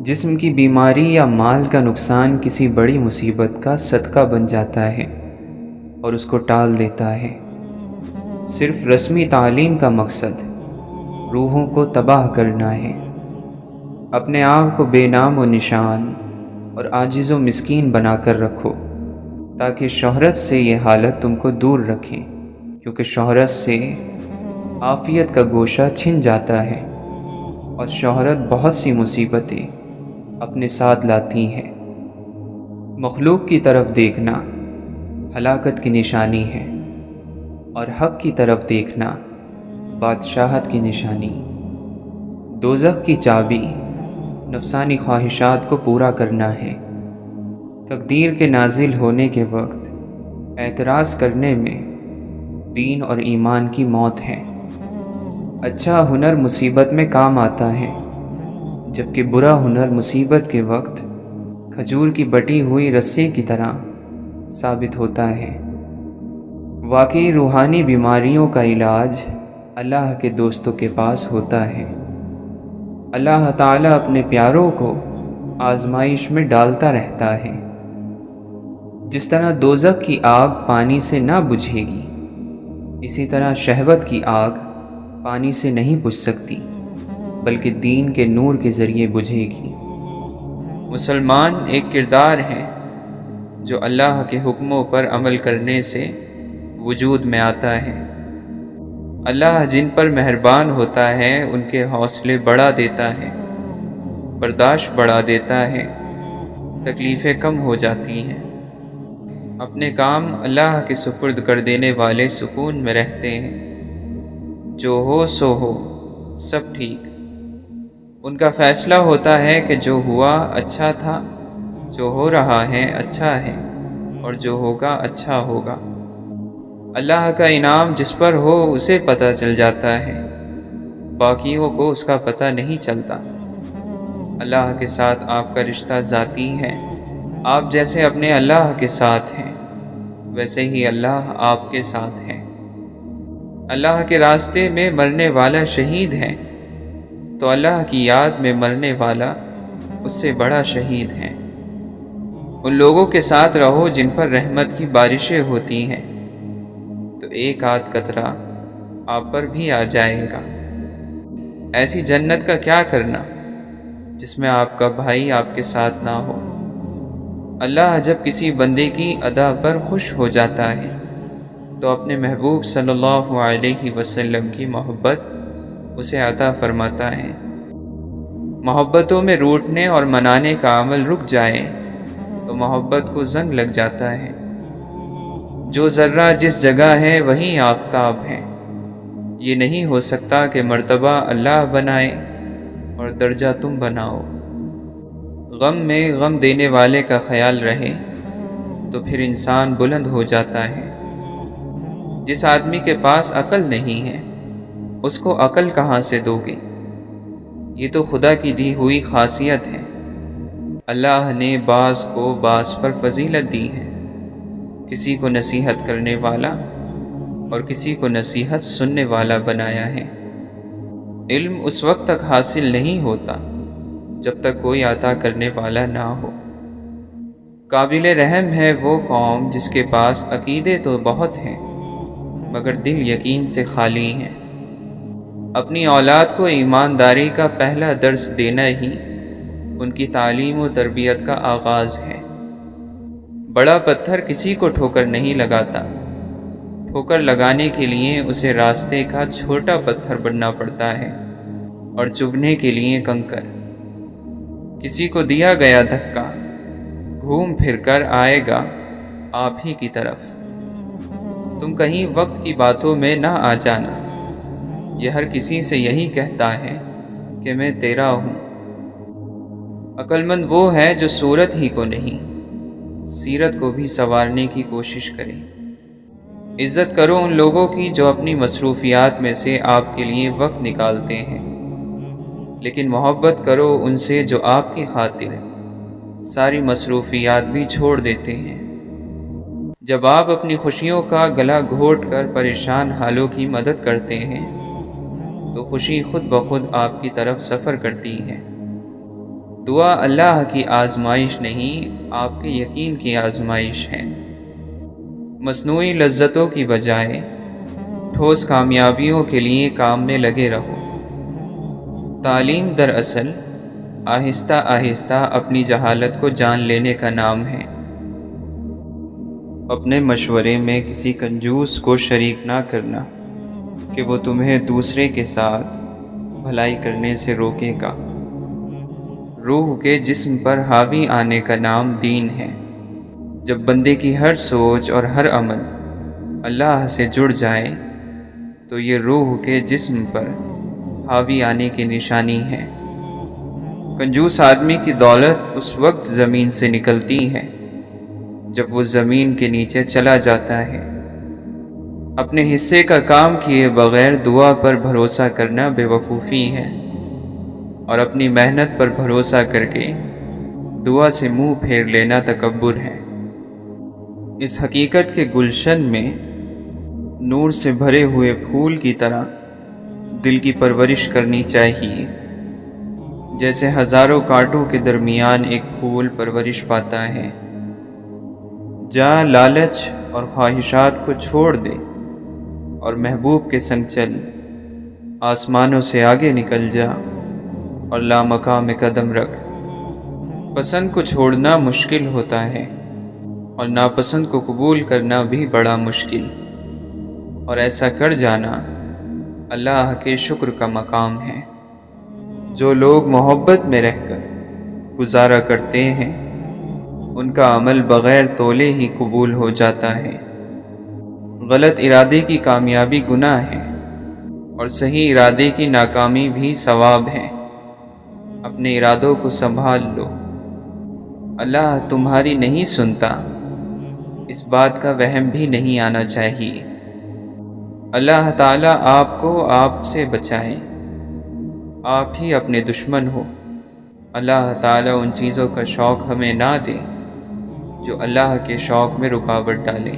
جسم کی بیماری یا مال کا نقصان کسی بڑی مصیبت کا صدقہ بن جاتا ہے اور اس کو ٹال دیتا ہے۔ صرف رسمی تعلیم کا مقصد روحوں کو تباہ کرنا ہے۔ اپنے آپ کو بے نام و نشان اور عاجز و مسکین بنا کر رکھو تاکہ شہرت سے یہ حالت تم کو دور رکھیں، کیونکہ شہرت سے عافیت کا گوشہ چھن جاتا ہے اور شہرت بہت سی مصیبتیں اپنے ساتھ لاتی ہیں۔ مخلوق کی طرف دیکھنا ہلاکت کی نشانی ہے اور حق کی طرف دیکھنا بادشاہت کی نشانی۔ دوزخ کی چابی نفسانی خواہشات کو پورا کرنا ہے۔ تقدیر کے نازل ہونے کے وقت اعتراض کرنے میں دین اور ایمان کی موت ہے۔ اچھا ہنر مصیبت میں کام آتا ہے، جبکہ برا ہنر مصیبت کے وقت کھجور کی بٹی ہوئی رسی کی طرح ثابت ہوتا ہے۔ واقعی روحانی بیماریوں کا علاج اللہ کے دوستوں کے پاس ہوتا ہے۔ اللہ تعالیٰ اپنے پیاروں کو آزمائش میں ڈالتا رہتا ہے۔ جس طرح دوزخ کی آگ پانی سے نہ بجھے گی، اسی طرح شہوت کی آگ پانی سے نہیں بجھ سکتی، بلکہ دین کے نور کے ذریعے بجھے گی۔ مسلمان ایک کردار ہے جو اللہ کے حکموں پر عمل کرنے سے وجود میں آتا ہے۔ اللہ جن پر مہربان ہوتا ہے ان کے حوصلے بڑھا دیتا ہے، برداشت بڑھا دیتا ہے، تکلیفیں کم ہو جاتی ہیں۔ اپنے کام اللہ کے سپرد کر دینے والے سکون میں رہتے ہیں۔ جو ہو سو ہو، سب ٹھیک۔ ان کا فیصلہ ہوتا ہے کہ جو ہوا اچھا تھا، جو ہو رہا ہے اچھا ہے، اور جو ہوگا اچھا ہوگا۔ اللہ کا انعام جس پر ہو اسے پتہ چل جاتا ہے، باقیوں کو اس کا پتہ نہیں چلتا۔ اللہ کے ساتھ آپ کا رشتہ ذاتی ہے۔ آپ جیسے اپنے اللہ کے ساتھ ہیں، ویسے ہی اللہ آپ کے ساتھ ہے۔ اللہ کے راستے میں مرنے والا شہید ہے، تو اللہ کی یاد میں مرنے والا اس سے بڑا شہید ہے۔ ان لوگوں کے ساتھ رہو جن پر رحمت کی بارشیں ہوتی ہیں، تو ایک آدھ قطرہ آپ پر بھی آ جائے گا۔ ایسی جنت کا کیا کرنا جس میں آپ کا بھائی آپ کے ساتھ نہ ہو۔ اللہ جب کسی بندے کی ادا پر خوش ہو جاتا ہے تو اپنے محبوب صلی اللہ علیہ وسلم کی محبت اسے عطا فرماتا ہے۔ محبتوں میں روٹنے اور منانے کا عمل رک جائے تو محبت کو زنگ لگ جاتا ہے۔ جو ذرہ جس جگہ ہے وہیں آفتاب ہے۔ یہ نہیں ہو سکتا کہ مرتبہ اللہ بنائے اور درجہ تم بناؤ۔ غم میں غم دینے والے کا خیال رہے تو پھر انسان بلند ہو جاتا ہے۔ جس آدمی کے پاس عقل نہیں ہے اس کو عقل کہاں سے دو گے؟ یہ تو خدا کی دی ہوئی خاصیت ہے۔ اللہ نے بعض کو بعض پر فضیلت دی ہے، کسی کو نصیحت کرنے والا اور کسی کو نصیحت سننے والا بنایا ہے۔ علم اس وقت تک حاصل نہیں ہوتا جب تک کوئی عطا کرنے والا نہ ہو۔ قابل رحم ہے وہ قوم جس کے پاس عقیدے تو بہت ہیں مگر دل یقین سے خالی ہیں۔ اپنی اولاد کو ایمانداری کا پہلا درس دینا ہی ان کی تعلیم و تربیت کا آغاز ہے۔ بڑا پتھر کسی کو ٹھوکر نہیں لگاتا، ٹھوکر لگانے کے لیے اسے راستے کا چھوٹا پتھر بننا پڑتا ہے اور چبھنے کے لیے کنکر۔ کسی کو دیا گیا دھکا گھوم پھر کر آئے گا آپ ہی کی طرف۔ تم کہیں وقت کی باتوں میں نہ آ جانا، یہ ہر کسی سے یہی کہتا ہے کہ میں تیرا ہوں۔ عقل مند وہ ہے جو صورت ہی کو نہیں سیرت کو بھی سنوارنے کی کوشش کرے۔ عزت کرو ان لوگوں کی جو اپنی مصروفیات میں سے آپ کے لیے وقت نکالتے ہیں، لیکن محبت کرو ان سے جو آپ کی خاطر ساری مصروفیات بھی چھوڑ دیتے ہیں۔ جب آپ اپنی خوشیوں کا گلا گھونٹ کر پریشان حالوں کی مدد کرتے ہیں تو خوشی خود بخود آپ کی طرف سفر کرتی ہے۔ دعا اللہ کی آزمائش نہیں، آپ کے یقین کی آزمائش ہے۔ مصنوعی لذتوں کی بجائے ٹھوس کامیابیوں کے لیے کام میں لگے رہو۔ تعلیم دراصل آہستہ آہستہ اپنی جہالت کو جان لینے کا نام ہے۔ اپنے مشورے میں کسی کنجوس کو شریک نہ کرنا کہ وہ تمہیں دوسرے کے ساتھ بھلائی کرنے سے روکے گا۔ روح کے جسم پر حاوی آنے کا نام دین ہے۔ جب بندے کی ہر سوچ اور ہر عمل اللہ سے جڑ جائے تو یہ روح کے جسم پر حاوی آنے کی نشانی ہے۔ کنجوس آدمی کی دولت اس وقت زمین سے نکلتی ہے جب وہ زمین کے نیچے چلا جاتا ہے۔ اپنے حصے کا کام کیے بغیر دعا پر بھروسہ کرنا بے وقوفی ہے، اور اپنی محنت پر بھروسہ کر کے دعا سے منہ پھیر لینا تکبر ہے۔ اس حقیقت کے گلشن میں نور سے بھرے ہوئے پھول کی طرح دل کی پرورش کرنی چاہیے، جیسے ہزاروں کانٹوں کے درمیان ایک پھول پرورش پاتا ہے۔ جہاں لالچ اور خواہشات کو چھوڑ دے اور محبوب کے سنگ چل، آسمانوں سے آگے نکل جا اور لامقام میں قدم رکھ۔ پسند کو چھوڑنا مشکل ہوتا ہے اور ناپسند کو قبول کرنا بھی بڑا مشکل، اور ایسا کر جانا اللہ کے شکر کا مقام ہے۔ جو لوگ محبت میں رہ کر گزارا کرتے ہیں ان کا عمل بغیر تولے ہی قبول ہو جاتا ہے۔ غلط ارادے کی کامیابی گناہ ہے اور صحیح ارادے کی ناکامی بھی ثواب ہے۔ اپنے ارادوں کو سنبھال لو، اللہ تمہاری نہیں سنتا، اس بات کا وہم بھی نہیں آنا چاہیے۔ اللہ تعالیٰ آپ کو آپ سے بچائے، آپ ہی اپنے دشمن ہو۔ اللہ تعالیٰ ان چیزوں کا شوق ہمیں نہ دے جو اللہ کے شوق میں رکاوٹ ڈالے۔